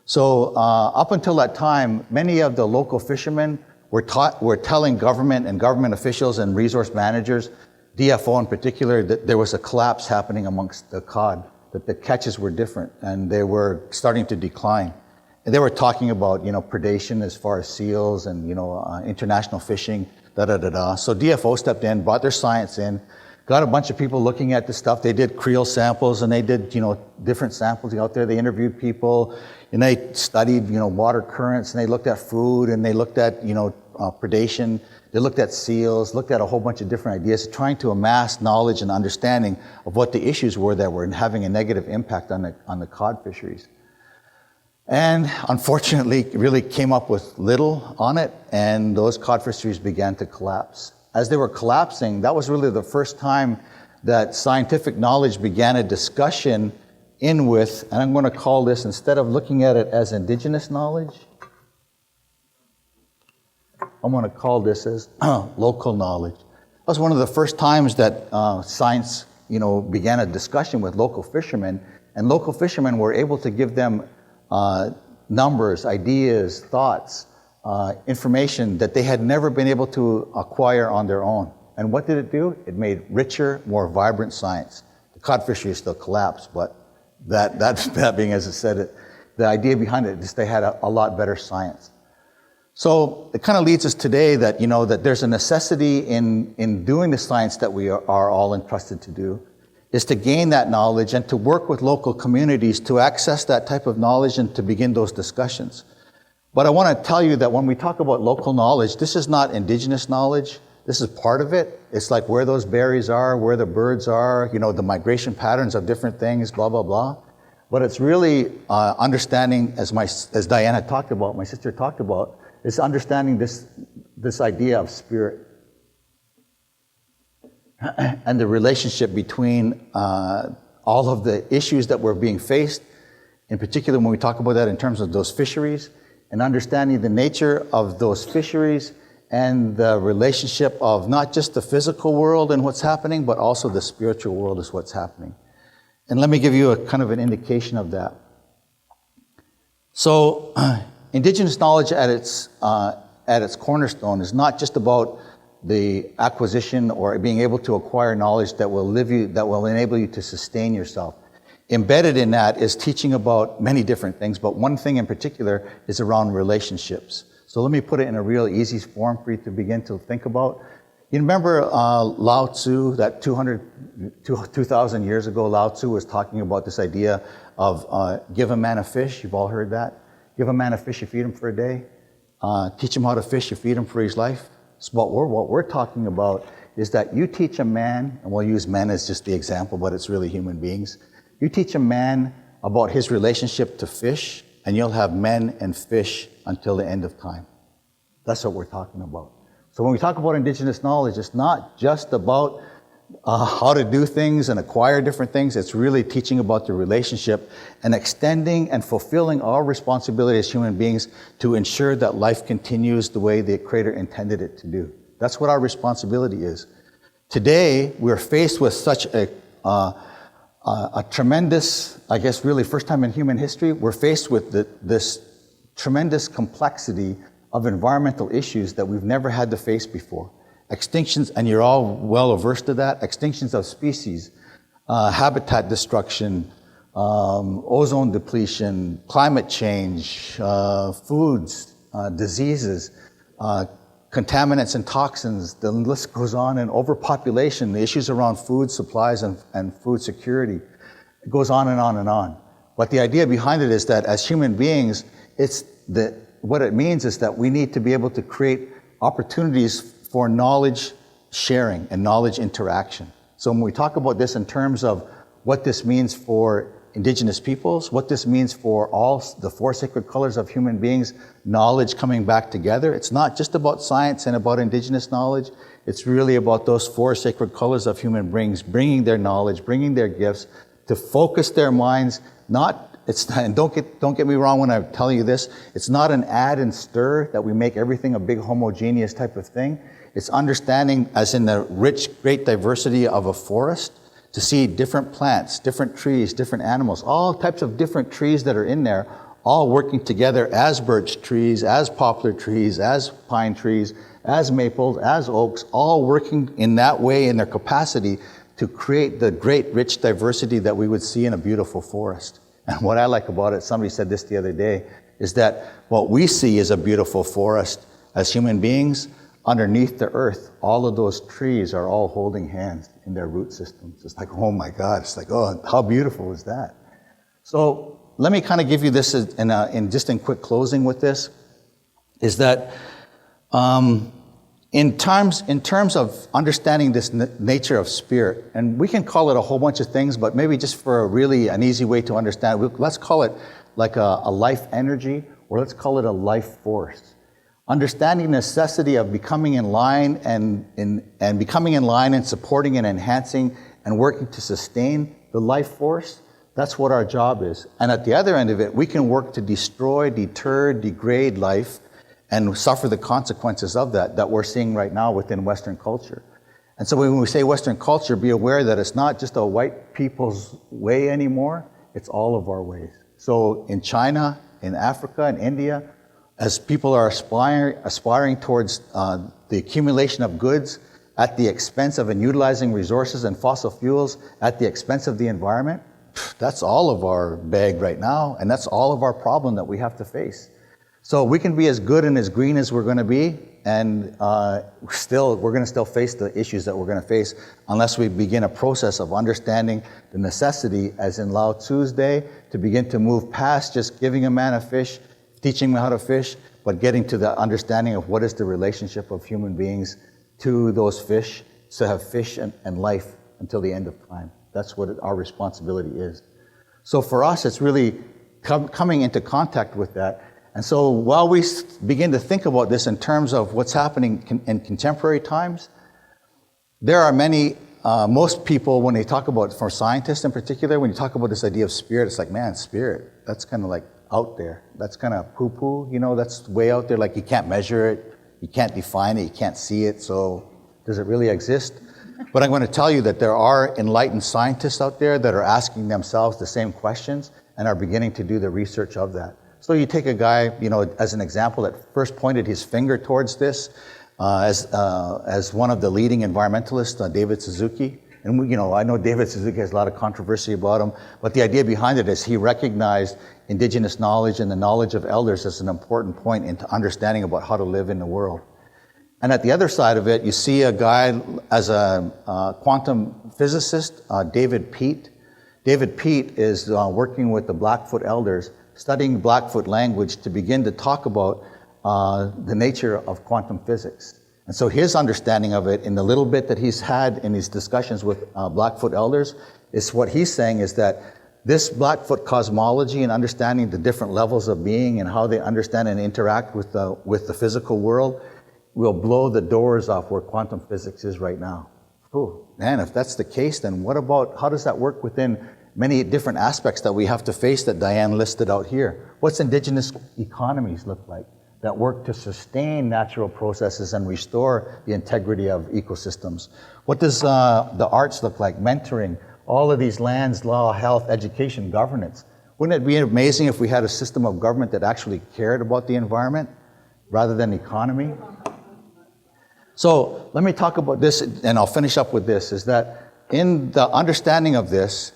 D: So up until that time, many of the local fishermen were telling government and government officials and resource managers, DFO in particular, that there was a collapse happening amongst the cod, that the catches were different and they were starting to decline. And they were talking about, predation as far as seals and, international fishing, da-da-da-da. So DFO stepped in, brought their science in, got a bunch of people looking at the stuff. They did creel samples and they did, different samples out there. They interviewed people and they studied, water currents, and they looked at food, and they looked at, predation. They looked at seals, looked at a whole bunch of different ideas, trying to amass knowledge and understanding of what the issues were that were having a negative impact on the cod fisheries. And unfortunately, it really came up with little on it, and those cod fisheries began to collapse. As they were collapsing, that was really the first time that scientific knowledge began a discussion in with, and I'm going to call this, instead of looking at it as Indigenous knowledge, I'm going to call this as local knowledge. That was one of the first times that science, began a discussion with local fishermen, and local fishermen were able to give them numbers, ideas, thoughts, information that they had never been able to acquire on their own. And what did it do? It made richer, more vibrant science. The cod fishery still collapsed, but that being as I said, the idea behind it is they had a lot better science. So it kind of leads us today that, that there's a necessity in doing the science that we are all entrusted to do, is to gain that knowledge and to work with local communities to access that type of knowledge and to begin those discussions. But I want to tell you that when we talk about local knowledge, this is not Indigenous knowledge. This is part of it. It's like where those berries are, where the birds are, the migration patterns of different things, blah, blah, blah. But it's really understanding, as Diane had talked about, my sister talked about, is understanding this idea of spirit and the relationship between all of the issues that were being faced, in particular when we talk about that in terms of those fisheries, and understanding the nature of those fisheries and the relationship of not just the physical world and what's happening, but also the spiritual world is what's happening. And let me give you a kind of an indication of that. So, Indigenous knowledge at its cornerstone is not just about the acquisition or being able to acquire knowledge that will enable you to sustain yourself. Embedded in that is teaching about many different things, but one thing in particular is around relationships. So let me put it in a real easy form for you to begin to think about. You remember Lao Tzu, that 2,000 years ago, Lao Tzu was talking about this idea of give a man a fish. You've all heard that. Give a man a fish, you feed him for a day. Teach him how to fish, you feed him for his life. So what we're talking about is that you teach a man, and we'll use men as just the example, but it's really human beings. You teach a man about his relationship to fish, and you'll have men and fish until the end of time. That's what we're talking about. So when we talk about Indigenous knowledge, it's not just about how to do things and acquire different things. It's really teaching about the relationship and extending and fulfilling our responsibility as human beings to ensure that life continues the way the Creator intended it to do. That's what our responsibility is. Today, we're faced with such a tremendous, I guess really first time in human history, we're faced with this tremendous complexity of environmental issues that we've never had to face before. extinctions, and you're all well averse to that, extinctions of species, habitat destruction, ozone depletion, climate change, foods, diseases, contaminants and toxins, the list goes on, and overpopulation, the issues around food supplies and food security. It goes on and on and on. But the idea behind it is that as human beings, what it means is that we need to be able to create opportunities for knowledge sharing and knowledge interaction. So when we talk about this in terms of what this means for Indigenous peoples, what this means for all the four sacred colors of human beings, knowledge coming back together, it's not just about science and about Indigenous knowledge, it's really about those four sacred colors of human beings bringing their knowledge, bringing their gifts, to focus their minds, and don't get me wrong when I tell you this, it's not an add and stir that we make everything a big homogeneous type of thing. It's understanding, as in the rich, great diversity of a forest, to see different plants, different trees, different animals, all types of different trees that are in there, all working together as birch trees, as poplar trees, as pine trees, as maples, as oaks, all working in that way in their capacity to create the great rich diversity that we would see in a beautiful forest. And what I like about it, somebody said this the other day, is that what we see is a beautiful forest as human beings. Underneath the earth, all of those trees are all holding hands in their root systems. It's like, oh my God, it's like, oh, how beautiful is that? So let me kind of give you this in quick closing with this, is that in terms of understanding this nature of spirit, and we can call it a whole bunch of things, but maybe just for an easy way to understand, let's call it like a life energy, or let's call it a life force. Understanding the necessity of becoming in line and becoming in line and supporting and enhancing and working to sustain the life force, that's what our job is. And at the other end of it, we can work to destroy, deter, degrade life and suffer the consequences of that we're seeing right now within Western culture. And so when we say Western culture, be aware that it's not just a white people's way anymore, it's all of our ways. So in China, in Africa, in India, as people are aspiring towards the accumulation of goods at the expense of and utilizing resources and fossil fuels at the expense of the environment, that's all of our bag right now, and that's all of our problem that we have to face. So we can be as good and as green as we're going to be, and we're going to still face the issues that we're going to face unless we begin a process of understanding the necessity, as in Lao Tzu's day, to begin to move past just giving a man a fish, teaching them how to fish, but getting to the understanding of what is the relationship of human beings to those fish, to have fish and life until the end of time. That's what our responsibility is. So for us, it's really coming into contact with that. And so while we begin to think about this in terms of what's happening in contemporary times, there are many, most people, when they talk about, for scientists in particular, when you talk about this idea of spirit, it's like, man, spirit, that's kind of like out there. That's kind of poo-poo, that's way out there, like you can't measure it, you can't define it, you can't see it, so does it really exist? But I'm going to tell you that there are enlightened scientists out there that are asking themselves the same questions and are beginning to do the research of that. So you take a guy, as an example, that first pointed his finger towards this as one of the leading environmentalists, David Suzuki. And I know David Suzuki has a lot of controversy about him, but the idea behind it is he recognized Indigenous knowledge and the knowledge of elders as an important point into understanding about how to live in the world. And at the other side of it, you see a guy as a quantum physicist, David Peat. David Peat is working with the Blackfoot elders, studying Blackfoot language to begin to talk about the nature of quantum physics. And so his understanding of it, in the little bit that he's had in these discussions with Blackfoot elders, is what he's saying is that this Blackfoot cosmology and understanding the different levels of being and how they understand and interact with the physical world will blow the doors off where quantum physics is right now. Oh, man, if that's the case, then how does that work within many different aspects that we have to face that Diane listed out here? What's Indigenous economies look like that work to sustain natural processes and restore the integrity of ecosystems? What does the arts look like? Mentoring, all of these lands, law, health, education, governance. Wouldn't it be amazing if we had a system of government that actually cared about the environment rather than economy? So let me talk about this, and I'll finish up with this, is that in the understanding of this,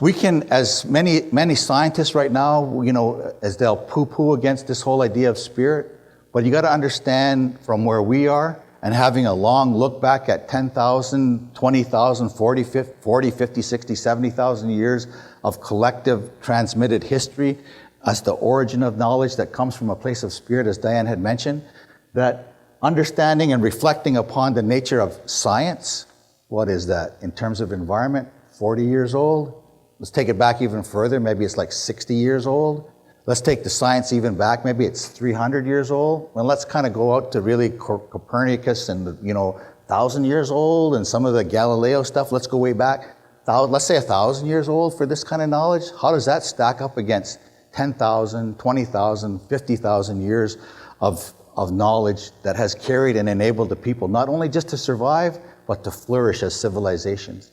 D: we can, as many scientists right now, as they'll poo-poo against this whole idea of spirit, but you got to understand from where we are and having a long look back at 10,000, 20,000, 40, 50, 60, 70,000 years of collective transmitted history as the origin of knowledge that comes from a place of spirit, as Diane had mentioned, that understanding and reflecting upon the nature of science, what is that in terms of environment? 40 years old. Let's take it back even further. Maybe it's like 60 years old. Let's take the science even back. Maybe it's 300 years old. Well, let's kind of go out to really Copernicus and, 1,000 years old and some of the Galileo stuff. Let's go way back. Let's say 1,000 years old for this kind of knowledge. How does that stack up against 10,000, 20,000, 50,000 years of knowledge that has carried and enabled the people not only just to survive, but to flourish as civilizations?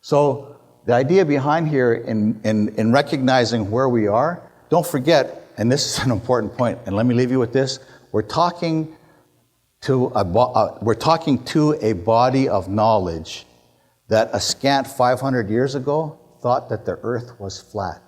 D: So the idea behind here in recognizing where we are, don't forget, and this is an important point, and let me leave you with this, we're talking to a body of knowledge that a scant 500 years ago thought that the earth was flat.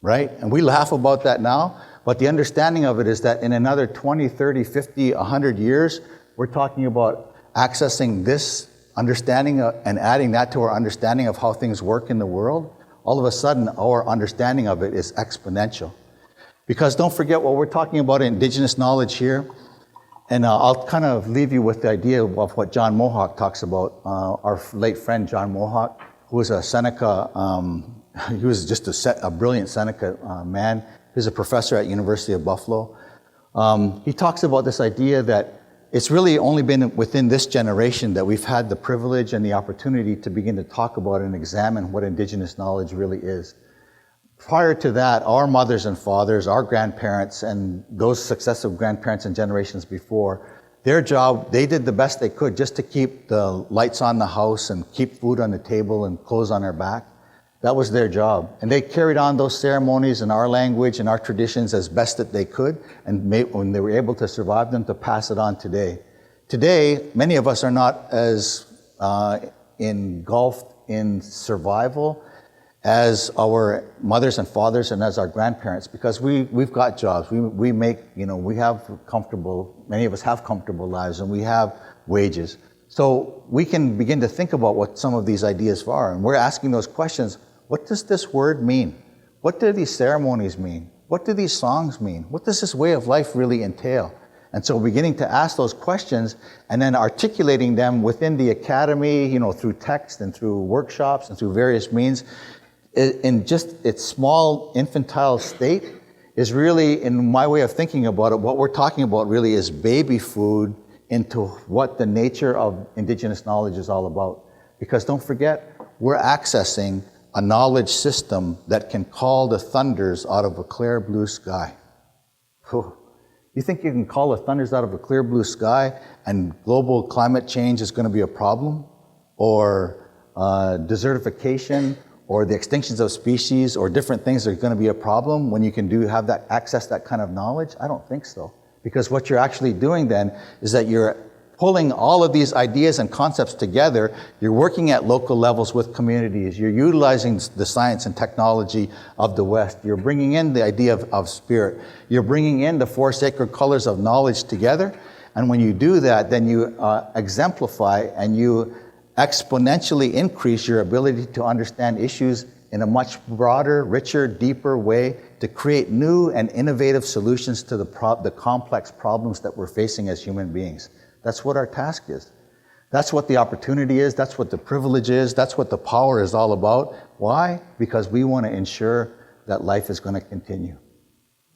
D: Right? And we laugh about that now, but the understanding of it is that in another 20, 30, 50, 100 years, we're talking about accessing this understanding and adding that to our understanding of how things work in the world. All of a sudden, our understanding of it is exponential. Because don't forget what we're talking about Indigenous knowledge here, and I'll kind of leave you with the idea of what John Mohawk talks about. Our late friend John Mohawk, who was a Seneca, he was just a brilliant Seneca man. He was a professor at University of Buffalo. He talks about this idea that it's really only been within this generation that we've had the privilege and the opportunity to begin to talk about and examine what Indigenous knowledge really is. Prior to that, our mothers and fathers, our grandparents, and those successive grandparents and generations before, their job, they did the best they could just to keep the lights on the house and keep food on the table and clothes on their back. That was their job. And they carried on those ceremonies in our language and our traditions as best that they could, and when they were able to survive them, to pass it on today. Today, many of us are not as engulfed in survival as our mothers and fathers and as our grandparents, because we've got jobs. We make, we have comfortable, many of us have comfortable lives, and we have wages. So we can begin to think about what some of these ideas are, and we're asking those questions. What does this word mean? What do these ceremonies mean? What do these songs mean? What does this way of life really entail? And so beginning to ask those questions and then articulating them within the academy, through text and through workshops and through various means, in just its small infantile state, is really, in my way of thinking about it, what we're talking about really is baby food into what the nature of Indigenous knowledge is all about. Because don't forget, we're accessing a knowledge system that can call the thunders out of a clear blue sky. Whew. You think you can call the thunders out of a clear blue sky and global climate change is going to be a problem? Or desertification, or the extinctions of species, or different things are going to be a problem when you can have that access that kind of knowledge? I don't think so. Because what you're actually doing then is that you're pulling all of these ideas and concepts together. You're working at local levels with communities. You're utilizing the science and technology of the West. You're bringing in the idea of spirit. You're bringing in the four sacred colors of knowledge together. And when you do that, then you exemplify and you exponentially increase your ability to understand issues in a much broader, richer, deeper way, to create new and innovative solutions to the complex problems that we're facing as human beings. That's what our task is. That's what the opportunity is. That's what the privilege is. That's what the power is all about. Why? Because we want to ensure that life is going to continue.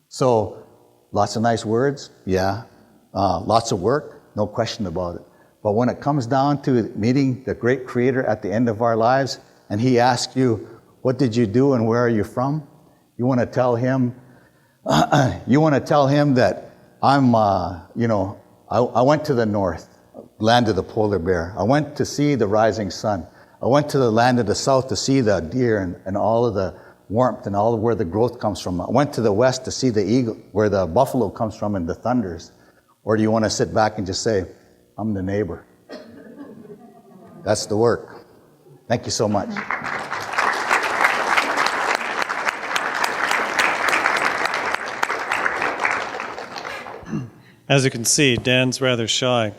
D: So, lots of nice words, yeah. Lots of work, no question about it. But when it comes down to meeting the great Creator at the end of our lives, and He asks you, what did you do and where are you from? You want to tell Him, that I went to the north, land of the polar bear. I went to see the rising sun. I went to the land of the south to see the deer and all of the warmth and all where the growth comes from? I went to the west to see the eagle, where the buffalo comes from and the thunders. Or do you want to sit back and just say, I'm the neighbor? That's the work. Thank you so much.
A: As you can see, Dan's rather shy.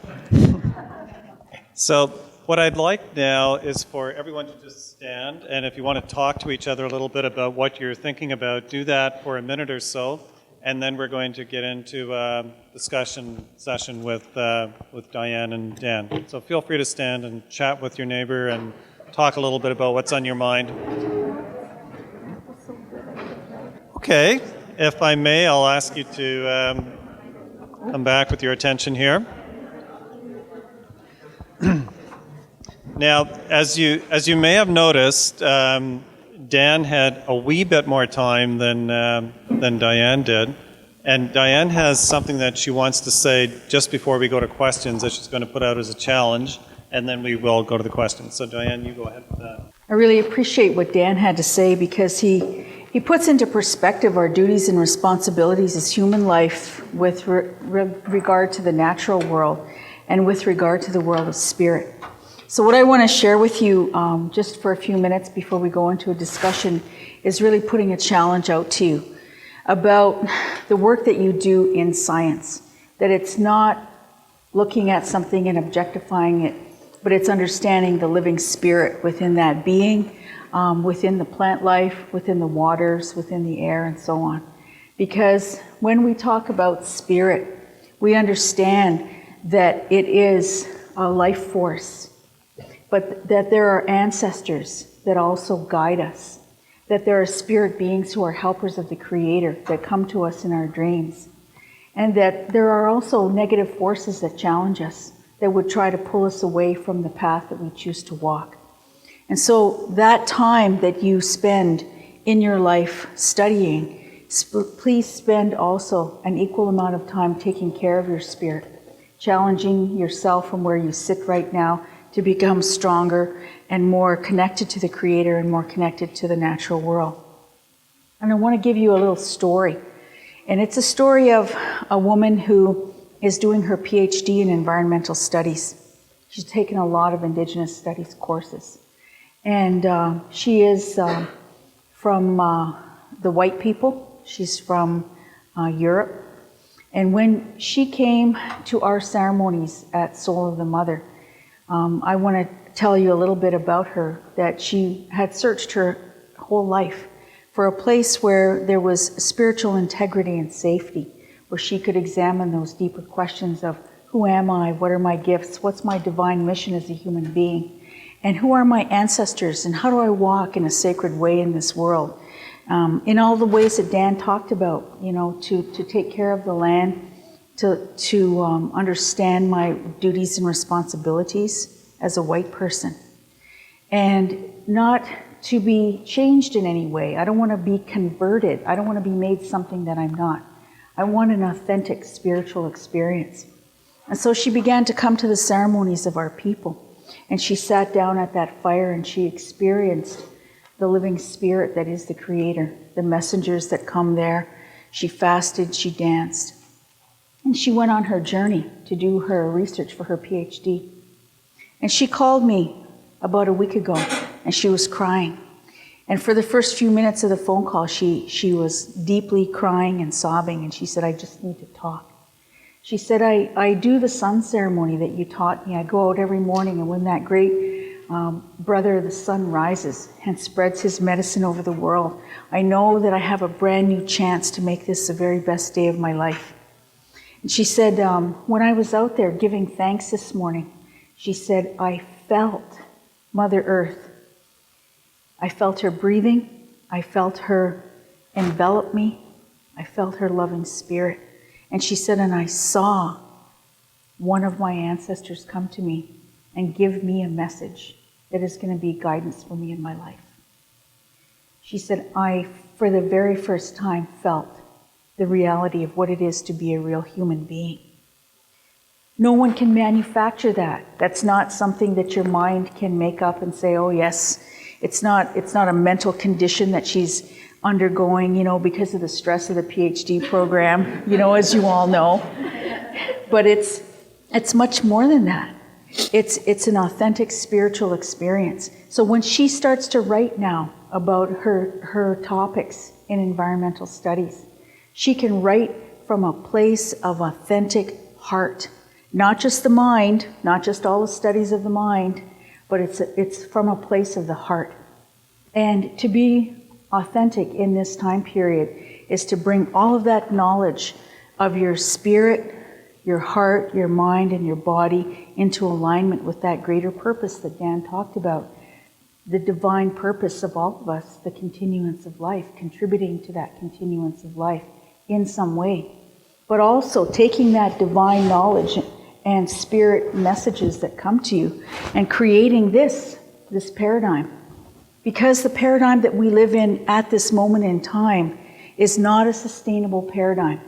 A: So what I'd like now is for everyone to just stand, and if you want to talk to each other a little bit about what you're thinking about, do that for a minute or so, and then we're going to get into a discussion session with Diane and Dan. So feel free to stand and chat with your neighbor and talk a little bit about what's on your mind. Okay, if I may, I'll ask you to come back with your attention here. Now, as you may have noticed, Dan had a wee bit more time than Diane did, and Diane has something that she wants to say just before we go to questions that she's going to put out as a challenge, and then we will go to the questions. So Diane, you go ahead with that.
C: I really appreciate what Dan had to say because he puts into perspective our duties and responsibilities as human life with regard to the natural world and with regard to the world of spirit. So what I want to share with you just for a few minutes before we go into a discussion is really putting a challenge out to you about the work that you do in science. That it's not looking at something and objectifying it, but it's understanding the living spirit within that being, within the plant life, within the waters, within the air, and so on. Because when we talk about spirit, we understand that it is a life force, but that there are ancestors that also guide us, that there are spirit beings who are helpers of the Creator that come to us in our dreams, and that there are also negative forces that challenge us, that would try to pull us away from the path that we choose to walk. And so that time that you spend in your life studying, please spend also an equal amount of time taking care of your spirit, challenging yourself from where you sit right now to become stronger and more connected to the Creator and more connected to the natural world. And I want to give you a little story. And it's a story of a woman who is doing her PhD in environmental studies. She's taken a lot of Indigenous studies courses. And she is from the white people. She's from Europe. And when she came to our ceremonies at Soul of the Mother, I want to tell you a little bit about her, that she had searched her whole life for a place where there was spiritual integrity and safety, where she could examine those deeper questions of who am I, what are my gifts, what's my divine mission as a human being, and who are my ancestors, and how do I walk in a sacred way in this world, in all the ways that Dan talked about, to take care of the land, to understand my duties and responsibilities as a white person, and not to be changed in any way. I don't want to be converted. I don't want to be made something that I'm not. I want an authentic spiritual experience. And so she began to come to the ceremonies of our people. And she sat down at that fire and she experienced the living spirit that is the Creator, the messengers that come there. She fasted, she danced. And she went on her journey to do her research for her PhD. And she called me about a week ago, and she was crying. And for the first few minutes of the phone call, she was deeply crying and sobbing, and she said, I just need to talk. She said, I do the sun ceremony that you taught me. I go out every morning, and when that great brother of the sun rises and spreads his medicine over the world, I know that I have a brand new chance to make this the very best day of my life. And she said, when I was out there giving thanks this morning, she said, I felt Mother Earth. I felt her breathing. I felt her envelop me. I felt her loving spirit. And she said, and I saw one of my ancestors come to me and give me a message that is going to be guidance for me in my life. She said, I, for the very first time, felt the reality of what it is to be a real human being. No one can manufacture that. That's not something that your mind can make up and say, oh yes, It's not a mental condition that she's undergoing, because of the stress of the PhD program, as you all know. But it's much more than that. It's an authentic spiritual experience. So when she starts to write now about her topics in environmental studies, she can write from a place of authentic heart. Not just the mind, not just all the studies of the mind, but it's from a place of the heart. And to be authentic in this time period is to bring all of that knowledge of your spirit, your heart, your mind, and your body into alignment with that greater purpose that Dan talked about. The divine purpose of all of us, the continuance of life, contributing to that continuance of life in some way. But also taking that divine knowledge and spirit messages that come to you and creating this paradigm. Because the paradigm that we live in at this moment in time is not a sustainable paradigm.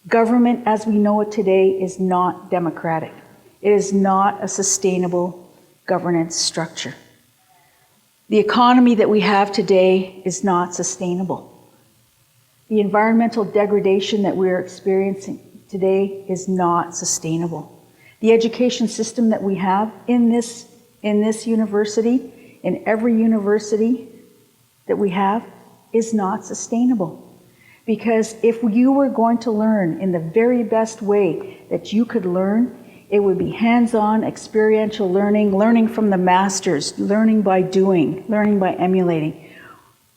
C: Government as we know it today is not democratic. It is not a sustainable governance structure. The economy that we have today is not sustainable. The environmental degradation that we're experiencing today is not sustainable. The education system that we have in this university, in every university that we have, is not sustainable. Because if you were going to learn in the very best way that you could learn, it would be hands-on, experiential learning, learning from the masters, learning by doing, learning by emulating.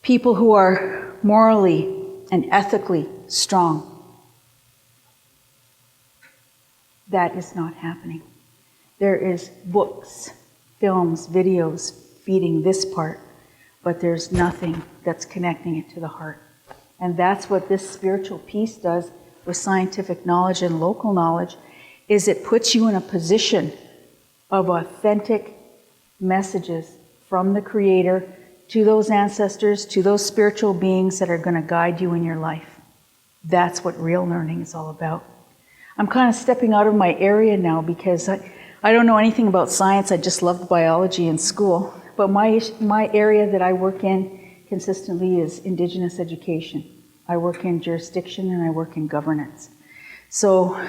C: People who are morally and ethically strong. That is not happening. There is books, films, videos feeding this part, but there's nothing that's connecting it to the heart. And that's what this spiritual piece does with scientific knowledge and local knowledge, is it puts you in a position of authentic messages from the Creator to those ancestors, to those spiritual beings that are going to guide you in your life. That's what real learning is all about. I'm kind of stepping out of my area now because I don't know anything about science. I just loved biology in school. But my area that I work in consistently is Indigenous education. I work in jurisdiction and I work in governance. So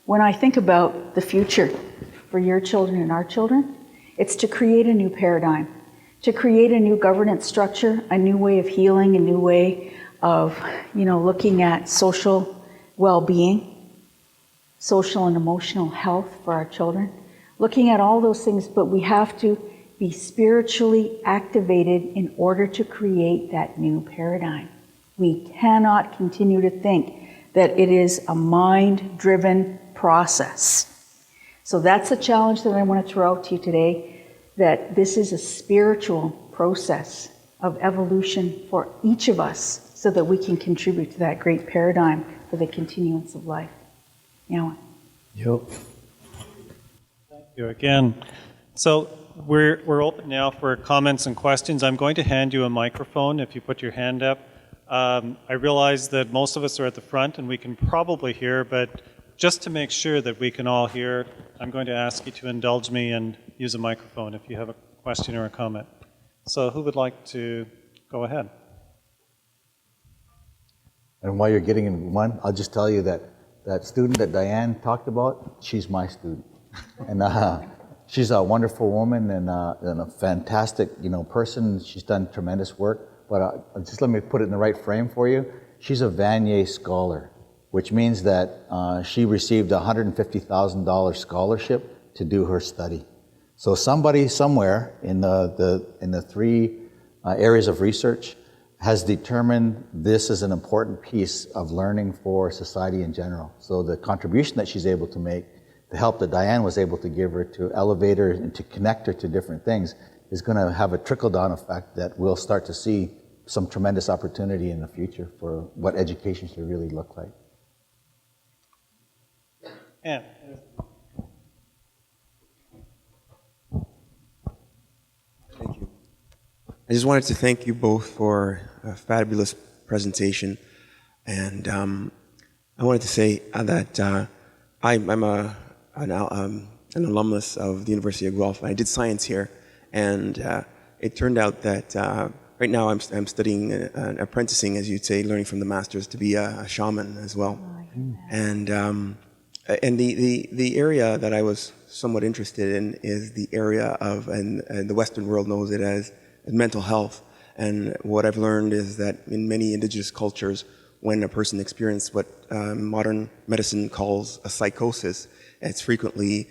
C: when I think about the future for your children and our children, it's to create a new paradigm, to create a new governance structure, a new way of healing, a new way of, looking at social well-being, social and emotional health for our children, looking at all those things, but we have to be spiritually activated in order to create that new paradigm. We cannot continue to think that it is a mind-driven process. So that's a challenge that I want to throw out to you today, that this is a spiritual process of evolution for each of us so that we can contribute to that great paradigm for the continuance of life. Yep.
A: Thank you again. So we're open now for comments and questions. I'm going to hand you a microphone if you put your hand up. I realize that most of us are at the front and we can probably hear, but just to make sure that we can all hear, I'm going to ask you to indulge me and use a microphone if you have a question or a comment. So who would like to go ahead?
D: And while you're getting in one, I'll just tell you that student that Diane talked about, she's my student. And she's a wonderful woman and a fantastic, person. She's done tremendous work. But just let me put it in the right frame for you. She's a Vanier scholar, which means that she received a $150,000 scholarship to do her study. So somebody somewhere in the three areas of research has determined this is an important piece of learning for society in general. So the contribution that she's able to make, the help that Diane was able to give her to elevate her and to connect her to different things, is going to have a trickle-down effect that we'll start to see some tremendous opportunity in the future for what education should really look like.
A: Yeah.
E: Thank you. I just wanted to thank you both for a fabulous presentation. And I wanted to say that I'm an alumnus of the University of Guelph. I did science here. And it turned out that right now I'm studying apprenticing, as you'd say, learning from the masters to be a shaman as well. And the area that I was somewhat interested in is the area of, and the Western world knows it as mental health. And what I've learned is that in many indigenous cultures, when a person experiences what modern medicine calls a psychosis, it's frequently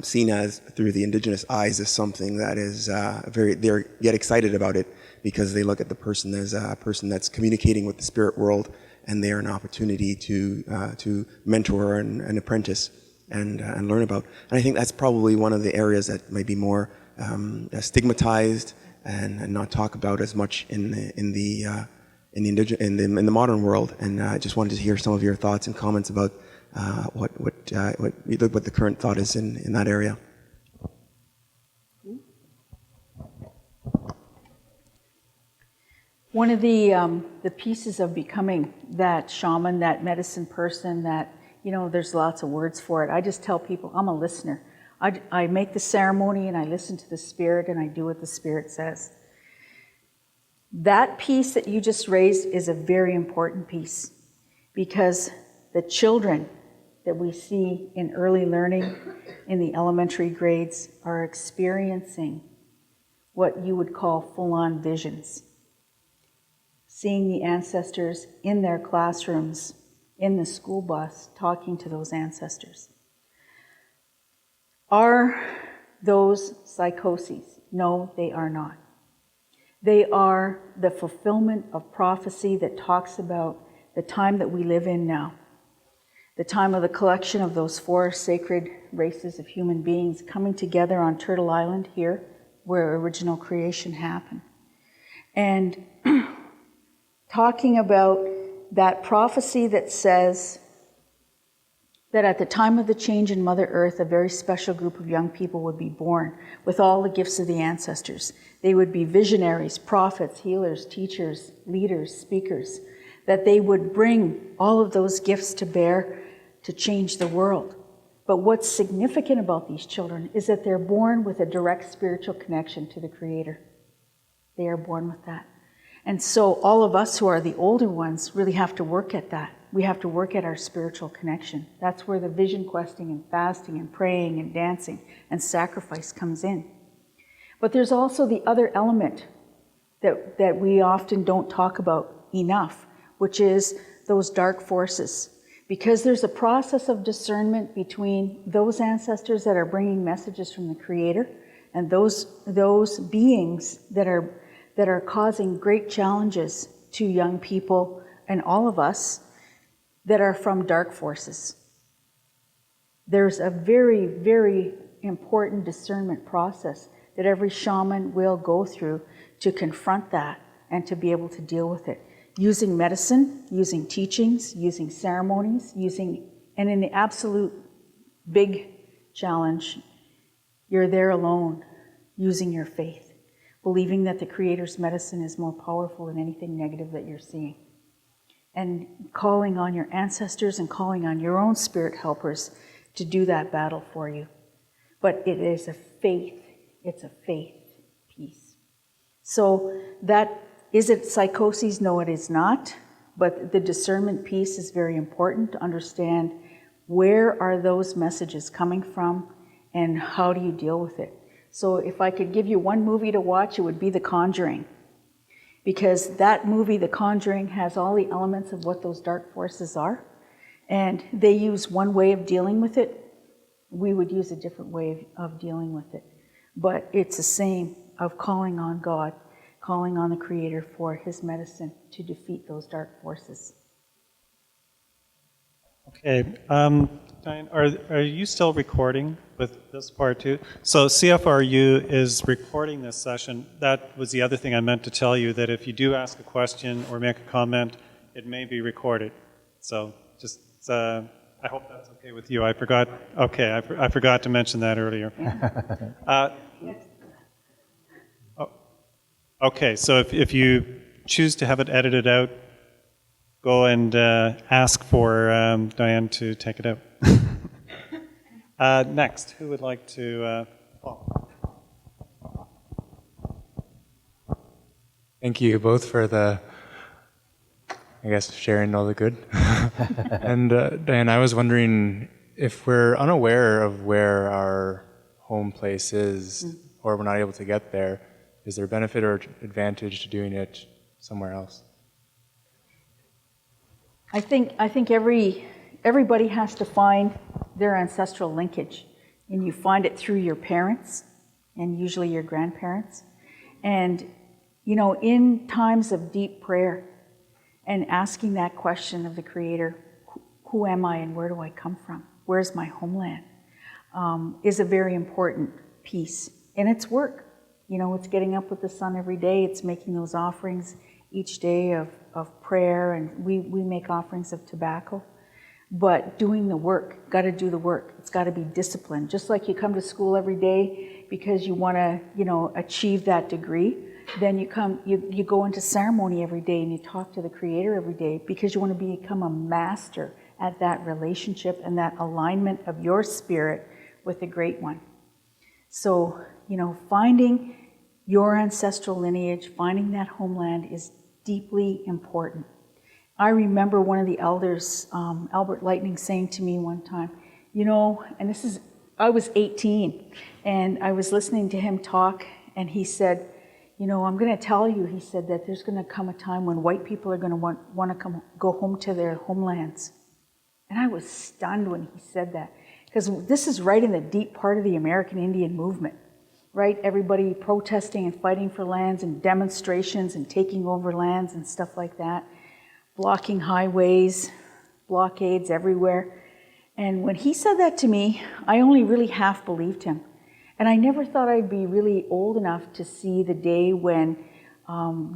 E: seen as, through the indigenous eyes, as something that is they get excited about it because they look at the person as a person that's communicating with the spirit world, and they're an opportunity to mentor and apprentice and learn about. And I think that's probably one of the areas that might be more stigmatized and not talked about as much in the modern world. And I just wanted to hear some of your thoughts and comments about what the current thought is in that area.
C: One of the pieces of becoming that shaman, that medicine person, that, there's lots of words for it. I just tell people, I'm a listener. I make the ceremony and I listen to the spirit and I do what the spirit says. That piece that you just raised is a very important piece, because the children that we see in early learning in the elementary grades are experiencing what you would call full-on visions. Seeing the ancestors in their classrooms, in the school bus, talking to those ancestors. Are those psychoses? No, they are not. They are the fulfillment of prophecy that talks about the time that we live in now. The time of the collection of those 4 sacred races of human beings coming together on Turtle Island here, where original creation happened. And talking about that prophecy that says that at the time of the change in Mother Earth, a very special group of young people would be born with all the gifts of the ancestors. They would be visionaries, prophets, healers, teachers, leaders, speakers, that they would bring all of those gifts to bear to change the world. But what's significant about these children is that they're born with a direct spiritual connection to the Creator. They are born with that. And so all of us who are the older ones really have to work at that. We have to work at our spiritual connection. That's where the vision questing and fasting and praying and dancing and sacrifice comes in. But there's also the other element that we often don't talk about enough, which is those dark forces. Because there's a process of discernment between those ancestors that are bringing messages from the Creator and those beings that are causing great challenges to young people and all of us that are from dark forces. There's a very, very important discernment process that every shaman will go through to confront that and to be able to deal with it. Using medicine, using teachings, using ceremonies, and in the absolute big challenge, you're there alone, using your faith, believing that the Creator's medicine is more powerful than anything negative that you're seeing. And calling on your ancestors and calling on your own spirit helpers to do that battle for you. But it is a faith, it's a faith piece. So is it psychoses? No, it is not. But the discernment piece is very important to understand where are those messages coming from and how do you deal with it. So if I could give you one movie to watch, it would be The Conjuring. Because that movie, The Conjuring, has all the elements of what those dark forces are. And they use one way of dealing with it. We would use a different way of dealing with it. But it's the same of calling on God, calling on the Creator for His medicine to defeat those dark forces.
A: Okay. Diane, are you still recording with this part too? So CFRU is recording this session. That was the other thing I meant to tell you, that if you do ask a question or make a comment, it may be recorded. So just, I hope that's okay with you. I forgot to mention that earlier. Okay, so if you choose to have it edited out, go and ask for Diane to take it out. Next, who would like to? Paul.
F: Thank you both for sharing all the good. And Diane, I was wondering if we're unaware of where our home place is, or we're not able to get there, is there benefit or advantage to doing it somewhere else?
C: I think everybody has to find their ancestral linkage, and you find it through your parents and usually your grandparents. And in times of deep prayer and asking that question of the Creator, who am I and where do I come from? Where's my homeland? Is a very important piece. And it's work. It's getting up with the sun every day. It's making those offerings each day of prayer, and we make offerings of tobacco. But doing the work, got to do the work. It's got to be disciplined. Just like you come to school every day because you want to, achieve that degree, then you go into ceremony every day and you talk to the Creator every day because you want to become a master at that relationship and that alignment of your spirit with the Great One. So, finding your ancestral lineage, finding that homeland is deeply important. I remember one of the elders, Albert Lightning, saying to me one time, and I was 18, and I was listening to him talk, and he said, I'm going to tell you, he said, that there's going to come a time when white people are going to want to go home to their homelands. And I was stunned when he said that, because this is right in the deep part of the American Indian movement, right? Everybody protesting and fighting for lands and demonstrations and taking over lands and stuff like that, blocking highways, blockades everywhere. And when he said that to me, I only really half believed him. And I never thought I'd be really old enough to see the day when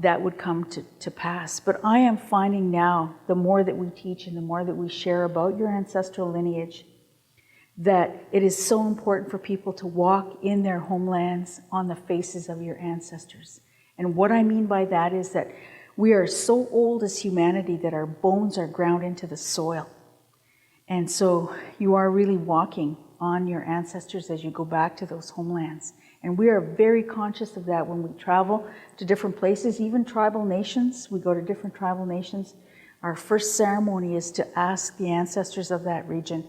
C: that would come to pass. But I am finding now, the more that we teach and the more that we share about your ancestral lineage, that it is so important for people to walk in their homelands on the faces of your ancestors. And what I mean by that is that we are so old as humanity that our bones are ground into the soil. And so you are really walking on your ancestors as you go back to those homelands. And we are very conscious of that when we travel to different places, even tribal nations. We go to different tribal nations. Our first ceremony is to ask the ancestors of that region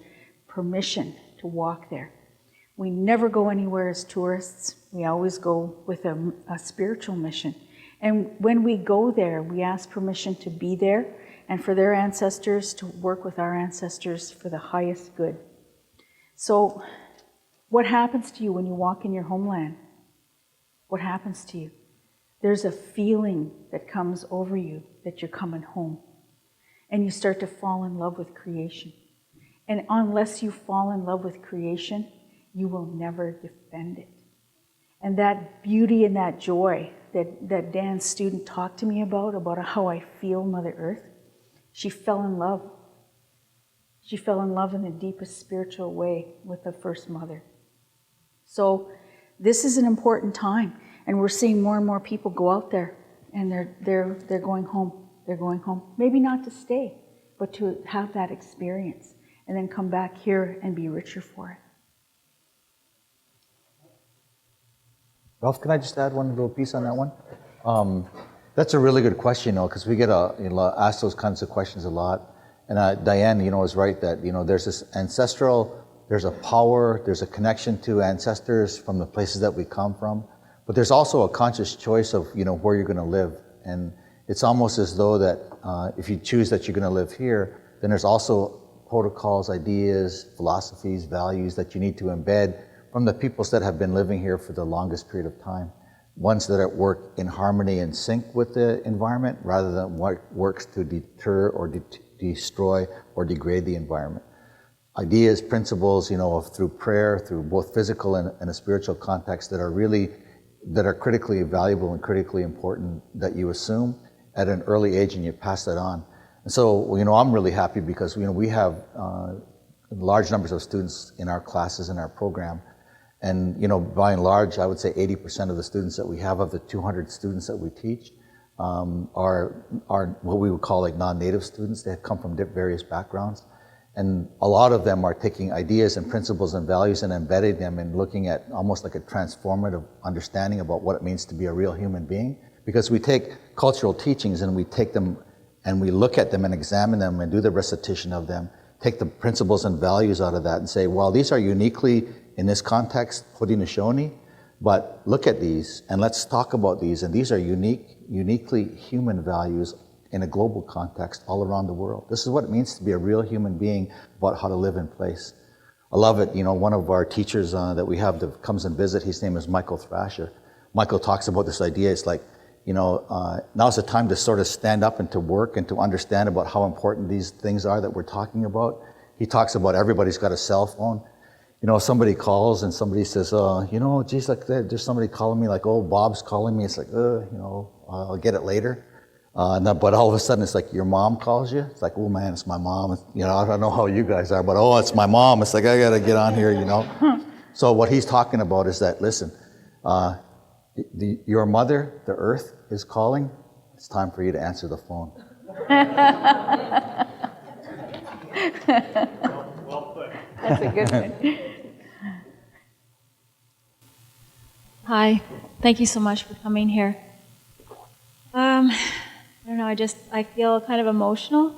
C: permission to walk there. We never go anywhere as tourists. We always go with a spiritual mission. And when we go there, we ask permission to be there and for their ancestors to work with our ancestors for the highest good. So, what happens to you when you walk in your homeland? What happens to you? There's a feeling that comes over you that you're coming home. And you start to fall in love with creation. And unless you fall in love with creation, you will never defend it. And that beauty and that joy that Dan's student talked to me about how I feel Mother Earth, she fell in love. She fell in love in the deepest spiritual way with the first mother. So this is an important time, and we're seeing more and more people go out there, and they're going home. They're going home, maybe not to stay, but to have that experience, and then come back here and be richer for it.
D: Ralph, can I just add one little piece on that one? That's a really good question, because we get asked those kinds of questions a lot. And Diane, is right that, there's this ancestral, there's a power, there's a connection to ancestors from the places that we come from. But there's also a conscious choice of, where you're going to live. And it's almost as though that if you choose that you're going to live here, then there's also protocols, ideas, philosophies, values that you need to embed from the peoples that have been living here for the longest period of time. Ones that work in harmony and sync with the environment rather than what works to deter or destroy or degrade the environment. Ideas, principles, through prayer, through both physical and a spiritual context that are critically valuable and critically important that you assume at an early age and you pass that on. And so, I'm really happy because, we have large numbers of students in our classes in our program. And, by and large, I would say 80% of the students that we have, of the 200 students that we teach, are what we would call like non-native students. They come from various backgrounds. And a lot of them are taking ideas and principles and values and embedding them and looking at almost like a transformative understanding about what it means to be a real human being, Because we take cultural teachings and we take them and we look at them and examine them and do the recitation of them, take the principles and values out of that and say, well, these are uniquely, in this context, Haudenosaunee, but look at these and let's talk about these. And these are uniquely human values in a global context all around the world. This is what it means to be a real human being, about how to live in place. I love it. One of our teachers that we have that comes and visit, his name is Michael Thrasher. Michael talks about this idea. It's like, now's the time to sort of stand up and to work and to understand about how important these things are that we're talking about. He talks about everybody's got a cell phone. Somebody calls and somebody says, geez, like there's somebody calling me, like, oh, Bob's calling me. It's like, I'll get it later. But all of a sudden it's like your mom calls you. It's like, oh man, it's my mom. I don't know how you guys are, but oh, it's my mom. It's like, I got to get on here, So what he's talking about is that, listen, your mother, the earth, is calling. It's time for you to answer the phone.
A: Well put.
C: That's a good one.
G: Hi, thank you so much for coming here. I don't know, I feel kind of emotional.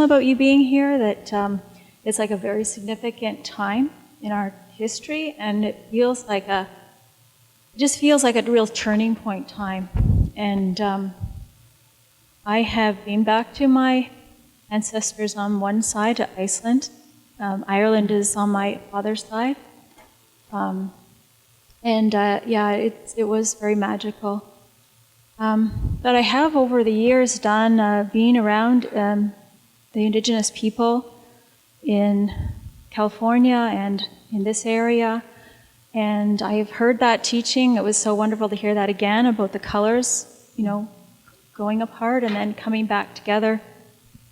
G: About you being here, that it's like a very significant time in our history, and it just feels like a real turning point time. And I have been back to my ancestors on one side, to Iceland. Ireland is on my father's side. It was very magical. But I have, over the years, done being around the Indigenous people in California and in this area, and I have heard that teaching. It was so wonderful to hear that again about the colors, going apart and then coming back together.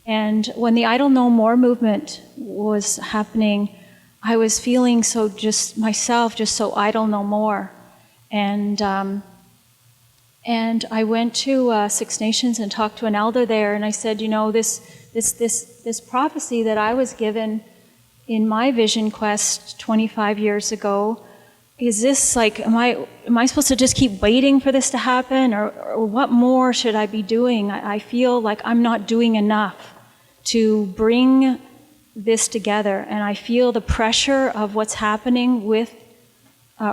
G: And when the Idle No More movement was happening, I was feeling so so idle no more. And I went to Six Nations and talked to an elder there, and I said, this prophecy that I was given in my vision quest 25 years ago, is this like, am I supposed to just keep waiting for this to happen, or what more should I be doing? I feel like I'm not doing enough to bring this together, and I feel the pressure of what's happening with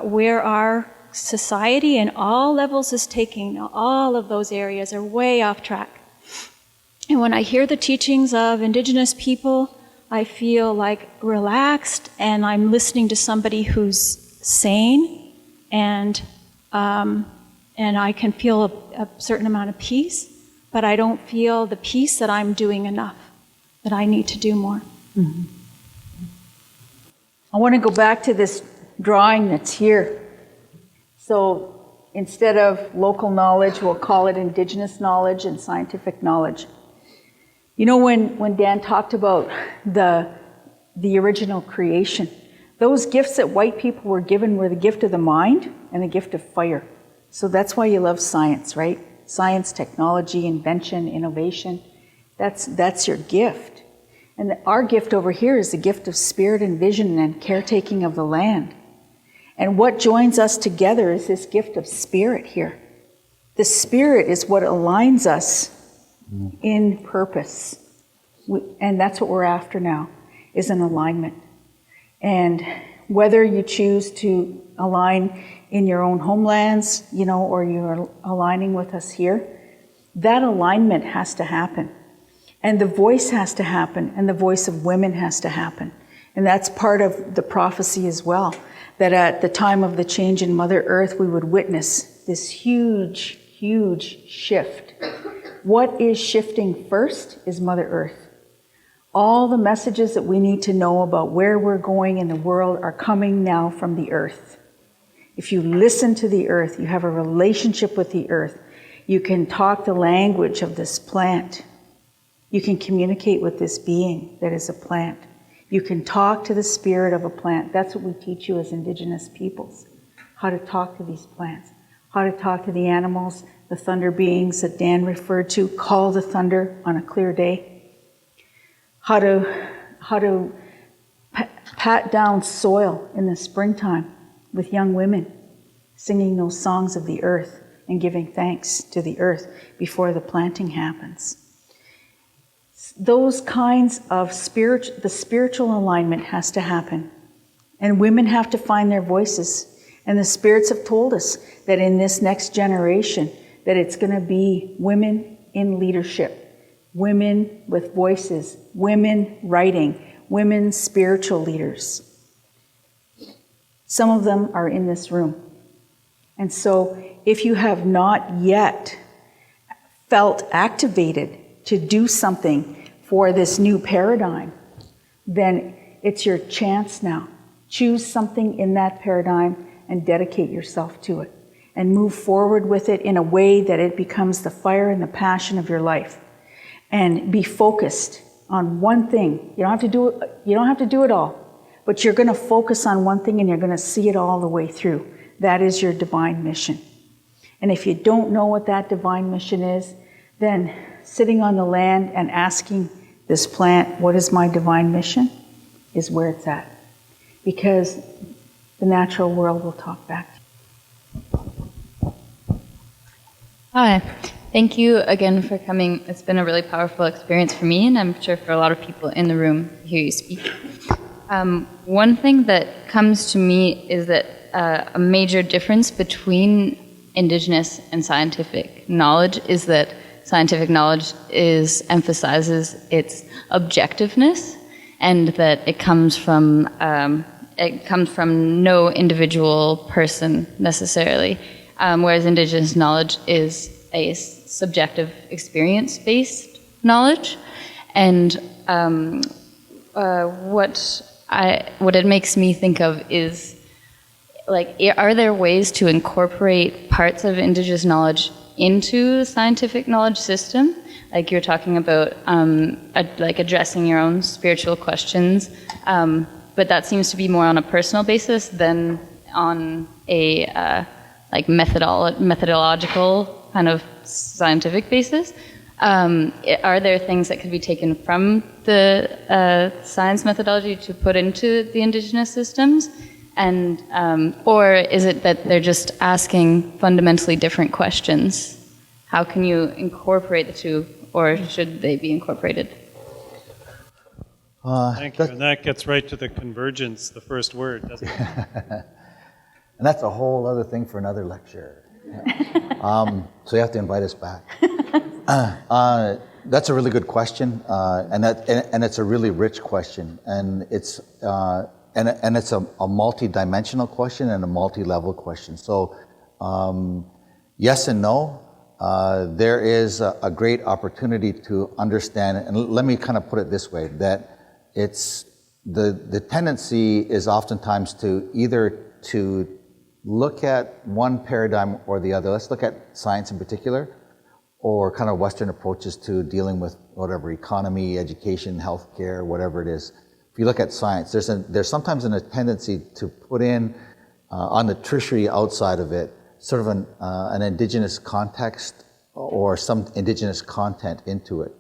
G: where our society and all levels is taking. All of those areas are way off track. And when I hear the teachings of Indigenous people, I feel like relaxed, and I'm listening to somebody who's sane, and I can feel a certain amount of peace, but I don't feel the peace that I'm doing enough, that I need to do more.
C: Mm-hmm. I want to go back to this drawing that's here. So instead of local knowledge, we'll call it Indigenous knowledge and scientific knowledge. When Dan talked about the original creation, those gifts that white people were given were the gift of the mind and the gift of fire. So that's why you love science, right? Science, technology, invention, innovation. That's your gift. And our gift over here is the gift of spirit and vision and caretaking of the land. And what joins us together is this gift of spirit here. The spirit is what aligns us in purpose. And that's what we're after now, is an alignment. And whether you choose to align in your own homelands, or you're aligning with us here, that alignment has to happen. And the voice has to happen, and the voice of women has to happen. And that's part of the prophecy as well, that at the time of the change in Mother Earth, we would witness this huge, huge shift. What is shifting first is Mother Earth. All the messages that we need to know about where we're going in the world are coming now from the earth. If you listen to the earth, you have a relationship with the earth, you can talk the language of this plant. You can communicate with this being that is a plant. You can talk to the spirit of a plant. That's what we teach you as Indigenous peoples, how to talk to these plants, how to talk to the animals, the thunder beings that Dan referred to, call the thunder on a clear day. How to pat down soil in the springtime with young women. singing those songs of the earth and giving thanks to the earth before the planting happens. Those kinds of the spiritual alignment has to happen. And women have to find their voices. And the spirits have told us that in this next generation, that it's going to be women in leadership, women with voices, women writing, women spiritual leaders. Some of them are in this room. And so if you have not yet felt activated to do something for this new paradigm, then it's your chance now. Choose something in that paradigm and dedicate yourself to it. And move forward with it in a way that it becomes the fire and the passion of your life. And be focused on one thing. You don't have to do it all, but you're going to focus on one thing and you're going to see it all the way through. That is your divine mission. And if you don't know what that divine mission is, then sitting on the land and asking this plant, what is my divine mission, is where it's at. Because the natural world will talk back to you.
H: Hi. Thank you again for coming. It's been a really powerful experience for me, and I'm sure for a lot of people in the room to hear you speak. One thing that comes to me is that a major difference between Indigenous and scientific knowledge is that scientific knowledge emphasizes its objectiveness, and that it comes from no individual person necessarily, whereas Indigenous knowledge is a subjective experience-based knowledge. And what it makes me think of is, like, are there ways to incorporate parts of Indigenous knowledge into the scientific knowledge system? Like you're talking about, like addressing your own spiritual questions, but that seems to be more on a personal basis than on a like methodological kind of scientific basis. Are there things that could be taken from the science methodology to put into the Indigenous systems? And or is it that they're just asking fundamentally different questions? How can you incorporate the two, or should they be incorporated?
A: Thank you. And that gets right to the convergence, the first word, doesn't it?
D: And that's a whole other thing for another lecture. So you have to invite us back. That's a really good question, and it's a really rich question, and it's a multi-dimensional question and a multi-level question. So yes and no. There is a great opportunity to understand, and let me kind of put it this way, that it's the tendency is oftentimes to either to look at one paradigm or the other. Let's look at science in particular, or kind of Western approaches to dealing with whatever, economy, education, healthcare, whatever it is. If you look at science, there's sometimes a tendency to put in on the tertiary outside of it sort of an Indigenous context or some Indigenous content into it.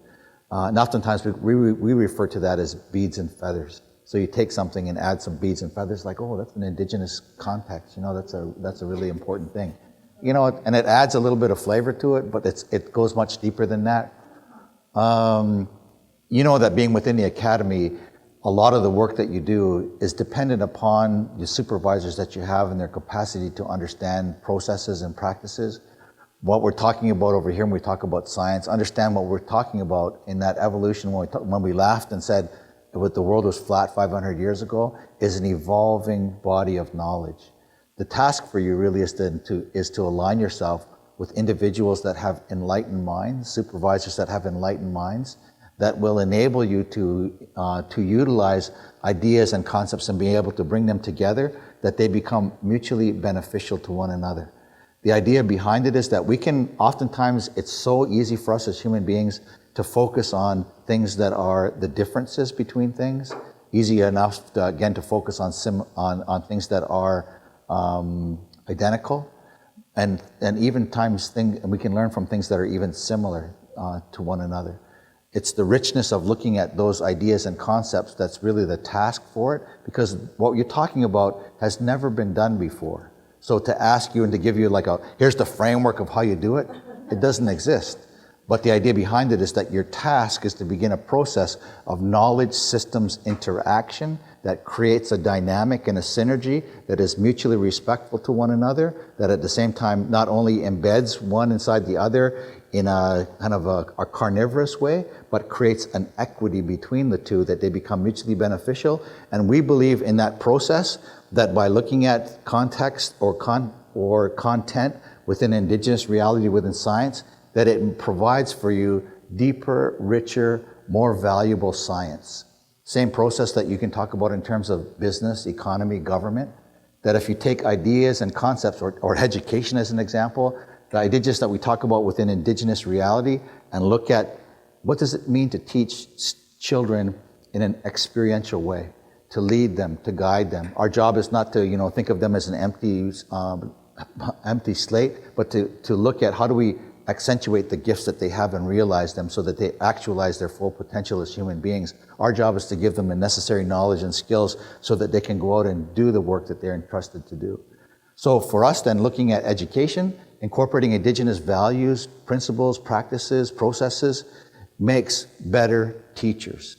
D: And oftentimes we refer to that as beads and feathers. So you take something and add some beads and feathers, like, oh, that's an Indigenous context. You know, that's a really important thing. You know, and it adds a little bit of flavor to it, but it goes much deeper than that. You know that being within the academy, a lot of the work that you do is dependent upon the supervisors that you have and their capacity to understand processes and practices. What we're talking about over here when we talk about science, understand what we're talking about in that evolution when we laughed and said that the world was flat 500 years ago, is an evolving body of knowledge. The task for you really is to align yourself with individuals that have enlightened minds, supervisors that have enlightened minds, that will enable you to utilize ideas and concepts and be able to bring them together, that they become mutually beneficial to one another. The idea behind it is that we can, oftentimes, it's so easy for us as human beings to focus on things that are the differences between things. Easy enough, again, to focus on things that are identical, and even times we can learn from things that are even similar to one another. It's the richness of looking at those ideas and concepts that's really the task for it, because what you're talking about has never been done before. So to ask you and to give you like here's the framework of how you do it, it doesn't exist. But the idea behind it is that your task is to begin a process of knowledge systems interaction that creates a dynamic and a synergy that is mutually respectful to one another, that at the same time not only embeds one inside the other in a kind of a carnivorous way, but creates an equity between the two, that they become mutually beneficial. And we believe in that process, that by looking at context or content within Indigenous reality within science, that it provides for you deeper, richer, more valuable science. Same process that you can talk about in terms of business, economy, government, that if you take ideas and concepts, or education as an example, the ideas that we talk about within Indigenous reality, and look at what does it mean to teach children in an experiential way, to lead them, to guide them. Our job is not to, think of them as an empty slate, but to look at how do we accentuate the gifts that they have and realize them so that they actualize their full potential as human beings. Our job is to give them the necessary knowledge and skills so that they can go out and do the work that they're entrusted to do. So for us then, looking at education, incorporating Indigenous values, principles, practices, processes, makes better teachers.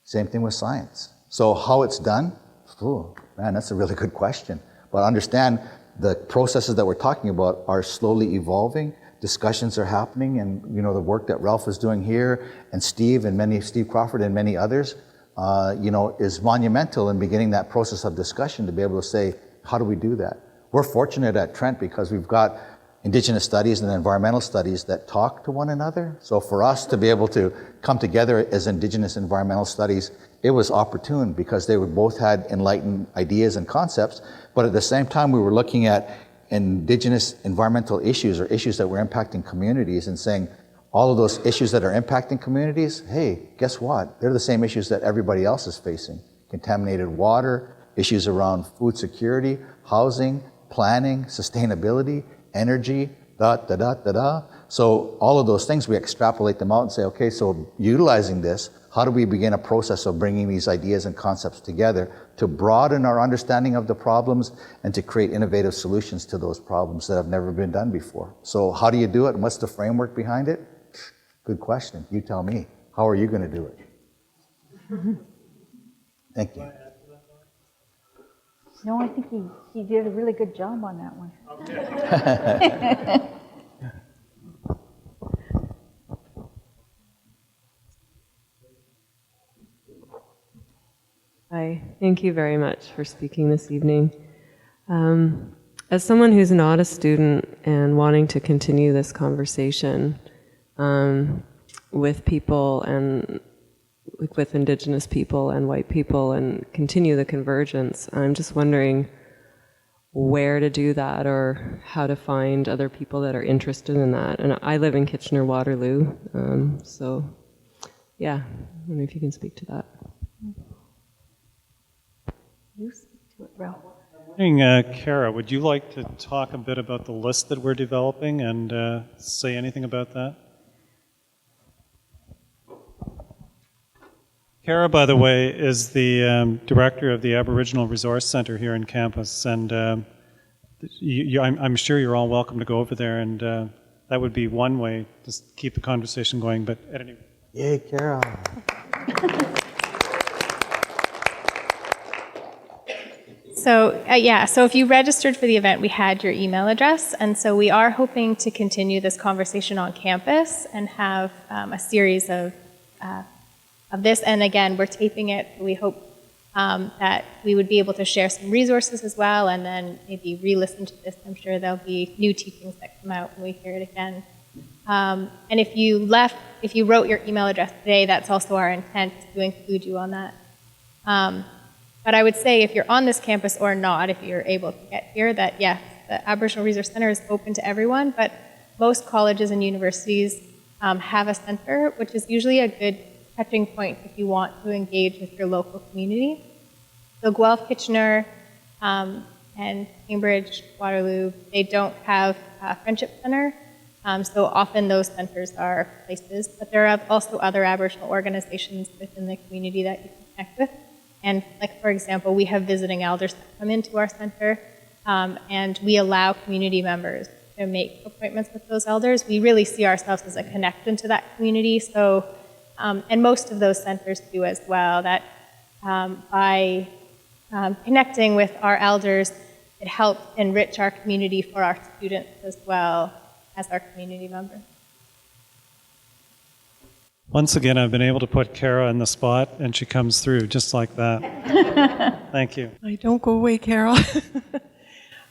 D: Same thing with science. So how it's done? Ooh, man, that's a really good question. But understand the processes that we're talking about are slowly evolving. Discussions are happening, and the work that Ralph is doing here, and Steve Crawford and many others, is monumental in beginning that process of discussion to be able to say, how do we do that? We're fortunate at Trent because we've got Indigenous studies and environmental studies that talk to one another. So for us to be able to come together as Indigenous environmental studies, it was opportune because they both had enlightened ideas and concepts, but at the same time we were looking at Indigenous environmental issues or issues that were impacting communities and saying, all of those issues that are impacting communities, hey, guess what? They're the same issues that everybody else is facing. Contaminated water, issues around food security, housing, planning, sustainability, energy, So all of those things, we extrapolate them out and say, okay, so utilizing this, how do we begin a process of bringing these ideas and concepts together to broaden our understanding of the problems and to create innovative solutions to those problems that have never been done before? So how do you do it, and what's the framework behind it? Good question. You tell me. How are you going to do it? Thank you.
C: No, I think he did a really good job on that one.
I: Hi, thank you very much for speaking this evening. As someone who's not a student and wanting to continue this conversation with people and with Indigenous people and white people and continue the convergence, I'm just wondering where to do that or how to find other people that are interested in that. And I live in Kitchener-Waterloo, so yeah, I wonder if you can speak to that.
C: You speak to it, Ralph.
A: Kara, would you like to talk a bit about the list that we're developing and say anything about that? Kara, by the way, is the director of the Aboriginal Resource Centre here in campus, and I'm sure you're all welcome to go over there, and that would be one way to keep the conversation going, but at any rate.
D: Yay, Kara.
J: So if you registered for the event, we had your email address, and so we are hoping to continue this conversation on campus and have a series of this. And again, we're taping it. We hope that we would be able to share some resources as well, and then maybe re-listen to this. I'm sure there'll be new teachings that come out when we hear it again. And if you wrote your email address today, that's also our intent to include you on that. But I would say if you're on this campus or not, if you're able to get here, that yes, the Aboriginal Resource Centre is open to everyone, but most colleges and universities have a centre, which is usually a good touching point if you want to engage with your local community. So Guelph, Kitchener, and Cambridge, Waterloo, they don't have a friendship centre, so often those centres are places, but there are also other Aboriginal organizations within the community that you can connect with. And like, for example, we have visiting elders that come into our center, and we allow community members to make appointments with those elders. We really see ourselves as a connection to that community. So, and most of those centers do as well, that by connecting with our elders, it helps enrich our community for our students as well as our community members.
A: Once again, I've been able to put Kara in the spot, and she comes through just like that. Thank you.
K: I don't go away, Carol.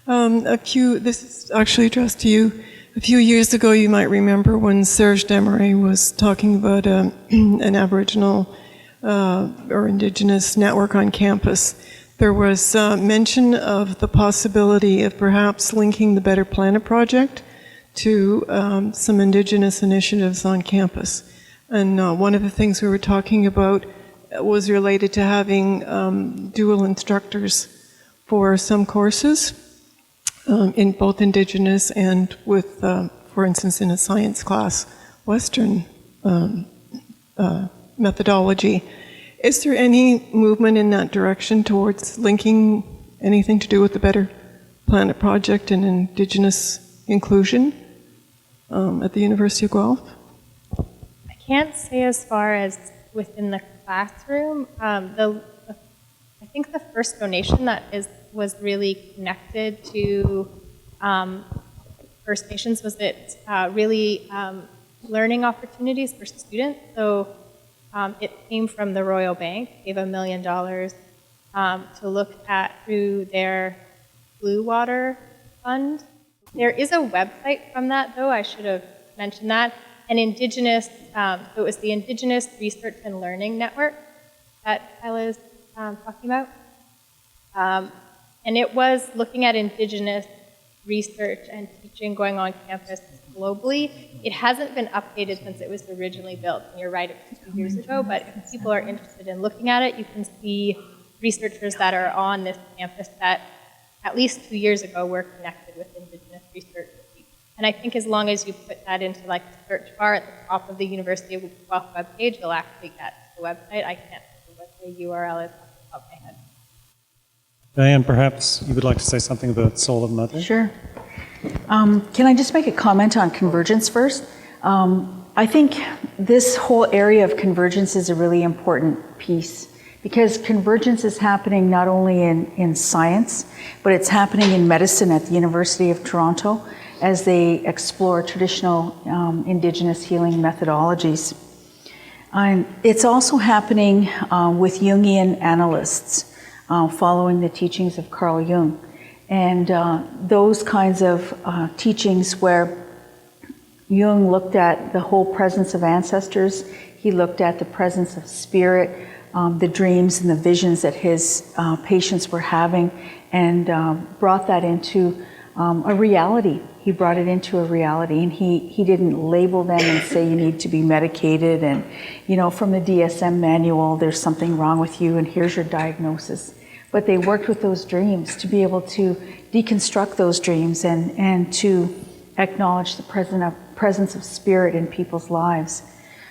K: This is actually addressed to you. A few years ago, you might remember when Serge Desmarais was talking about an Aboriginal or Indigenous network on campus. There was mention of the possibility of perhaps linking the Better Planet Project to some Indigenous initiatives on campus. And one of the things we were talking about was related to having dual instructors for some courses, in both Indigenous and with, for instance, in a science class, Western methodology. Is there any movement in that direction towards linking anything to do with the Better Planet Project and Indigenous inclusion at the University of Guelph?
J: I can't say as far as within the classroom. I think the first donation that was really connected to First Nations was really learning opportunities for students. So it came from the Royal Bank, gave $1 million to look at through their Blue Water Fund. There is a website from that, though. I should have mentioned that. And Indigenous, it was the Indigenous Research and Learning Network that I was talking about. And it was looking at Indigenous research and teaching going on campus globally. It hasn't been updated since it was originally built. And you're right, it was 2 years ago, but if people are interested in looking at it, you can see researchers that are on this campus that at least 2 years ago were connected with Indigenous research. And I think as long as you put that into like the search bar at the top of the University of Guelph webpage, you'll actually get to the website. I can't remember what the URL is off the top of my head.
A: Diane, perhaps you would like to say something about Soul of Mother?
C: Sure. Can I just make a comment on convergence first? I think this whole area of convergence is a really important piece because convergence is happening not only in science, but it's happening in medicine at the University of Toronto as they explore traditional Indigenous healing methodologies. It's also happening with Jungian analysts following the teachings of Carl Jung. And those kinds of teachings where Jung looked at the whole presence of ancestors, he looked at the presence of spirit, the dreams and the visions that his patients were having, and brought that into a reality. He brought it into a reality, and he didn't label them and say you need to be medicated and, you know, from the DSM manual, there's something wrong with you and here's your diagnosis. But they worked with those dreams to be able to deconstruct those dreams and to acknowledge the presence of spirit in people's lives.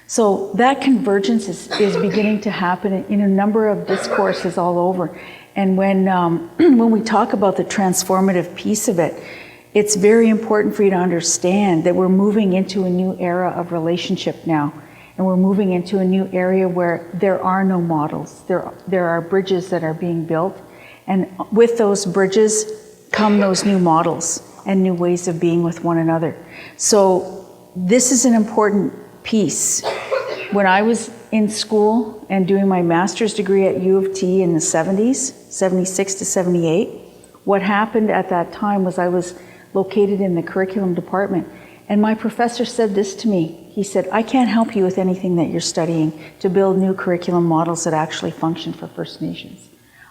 C: So that convergence is beginning to happen in a number of discourses all over. And when we talk about the transformative piece of it, it's very important for you to understand that we're moving into a new era of relationship now. And we're moving into a new area where there are no models. There are bridges that are being built. And with those bridges come those new models and new ways of being with one another. So this is an important piece. When I was in school and doing my master's degree at U of T in the 70s, 76 to 78, what happened at that time was I was located in the curriculum department. And my professor said this to me. He said, I can't help you with anything that you're studying to build new curriculum models that actually function for First Nations.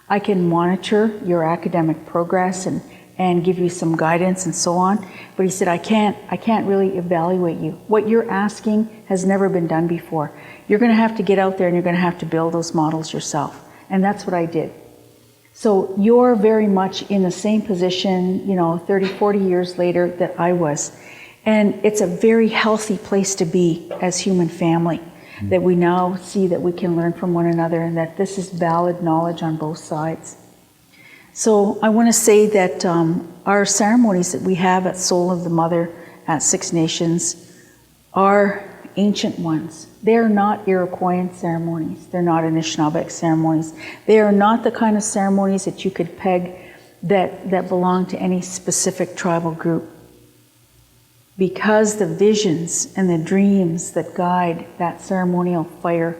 C: I can monitor your academic progress and give you some guidance and so on. But he said, I can't really evaluate you. What you're asking has never been done before. You're going to have to get out there and you're going to have to build those models yourself. And that's what I did. So you're very much in the same position, 30, 40 years later that I was. And it's a very healthy place to be as human family, that we now see that we can learn from one another and that this is valid knowledge on both sides. So I want to say that our ceremonies that we have at Soul of the Mother at Six Nations are ancient ones. They are not Iroquoian ceremonies. They're not Anishinaabeg ceremonies. They are not the kind of ceremonies that you could peg that belong to any specific tribal group. Because the visions and the dreams that guide that ceremonial fire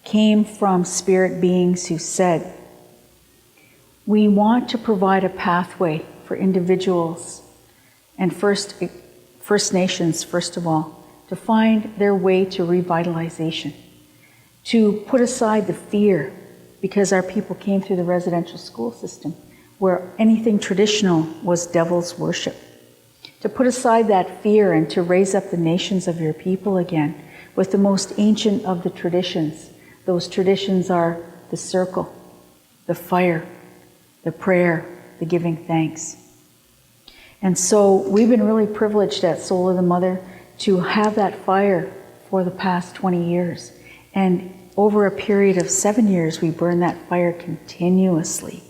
C: came from spirit beings who said, we want to provide a pathway for individuals and First Nations, first of all, to find their way to revitalization, to put aside the fear, because our people came through the residential school system where anything traditional was devil's worship. To put aside that fear and to raise up the nations of your people again with the most ancient of the traditions. Those traditions are the circle, the fire, the prayer, the giving thanks. And so we've been really privileged at Soul of the Mother to have that fire for the past 20 years. And over a period of 7 years, we burn that fire continuously.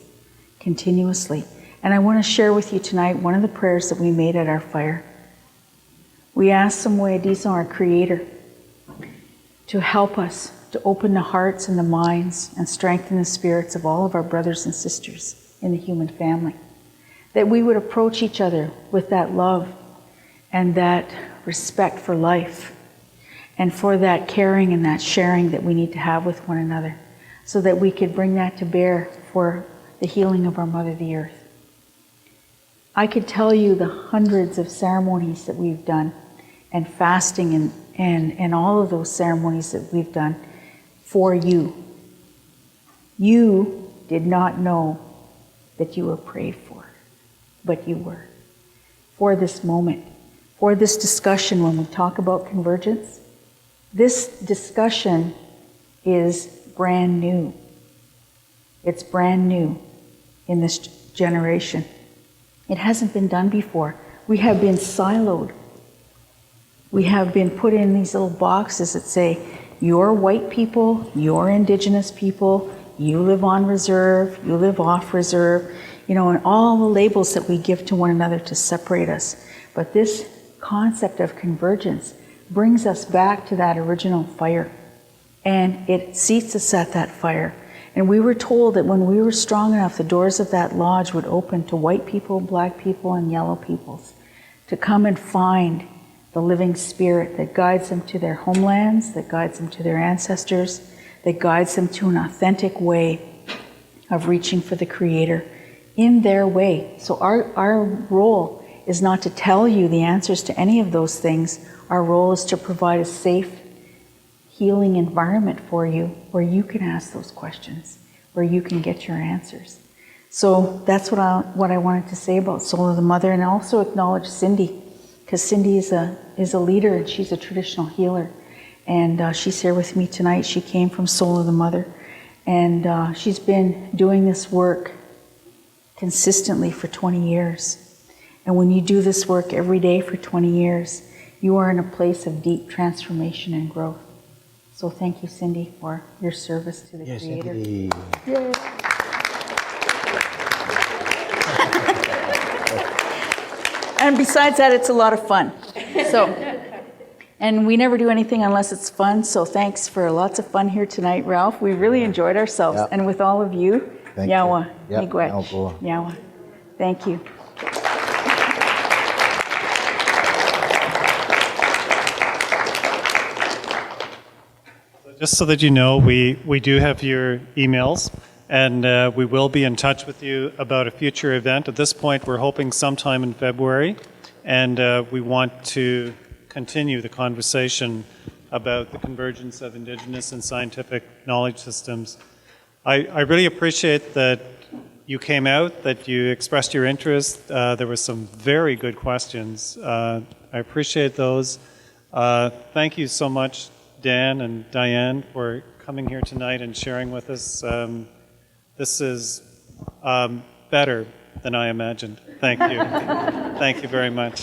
C: And I want to share with you tonight one of the prayers that we made at our fire. We asked Samoyediso, our Creator, to help us to open the hearts and the minds and strengthen the spirits of all of our brothers and sisters in the human family. That we would approach each other with that love and that respect for life and for that caring and that sharing that we need to have with one another so that we could bring that to bear for the healing of our Mother, the Earth. I could tell you the hundreds of ceremonies that we've done and fasting and all of those ceremonies that we've done for you. You did not know that you were prayed for, but you were. For this moment, for this discussion when we talk about convergence, this discussion is brand new. It's brand new in this generation. It hasn't been done before. We have been siloed. We have been put in these little boxes that say, you're white people, you're Indigenous people, you live on reserve, you live off reserve, and all the labels that we give to one another to separate us. But this concept of convergence brings us back to that original fire. And it seats us at that fire. And we were told that when we were strong enough, the doors of that lodge would open to white people, black people, and yellow peoples to come and find the living spirit that guides them to their homelands, that guides them to their ancestors, that guides them to an authentic way of reaching for the Creator in their way. So our role is not to tell you the answers to any of those things. Our role is to provide a safe, healing environment for you where you can ask those questions, where you can get your answers. So that's what I wanted to say about Soul of the Mother, and also acknowledge Cindy, because Cindy is a leader and she's a traditional healer. And she's here with me tonight. She came from Soul of the Mother, and she's been doing this work consistently for 20 years. And when you do this work every day for 20 years, you are in a place of deep transformation and growth. So thank you, Cindy, for your service to the Creator.
D: Cindy.
C: Yay. And besides that, it's a lot of fun. And we never do anything unless it's fun, so thanks for lots of fun here tonight, Ralph. We really enjoyed ourselves.
D: Yep.
C: And with all of you,
D: Thank
C: Yawa,
D: you. Yep.
C: Miigwech, Yawa. Thank you.
A: Just so that you know, we do have your emails, and we will be in touch with you about a future event. At this point, we're hoping sometime in February, and we want to continue the conversation about the convergence of Indigenous and scientific knowledge systems. I really appreciate that you came out, that you expressed your interest. There were some very good questions. I appreciate those. Thank you so much, Dan and Diane, for coming here tonight and sharing with us. This is better than I imagined. Thank you. Thank you very much.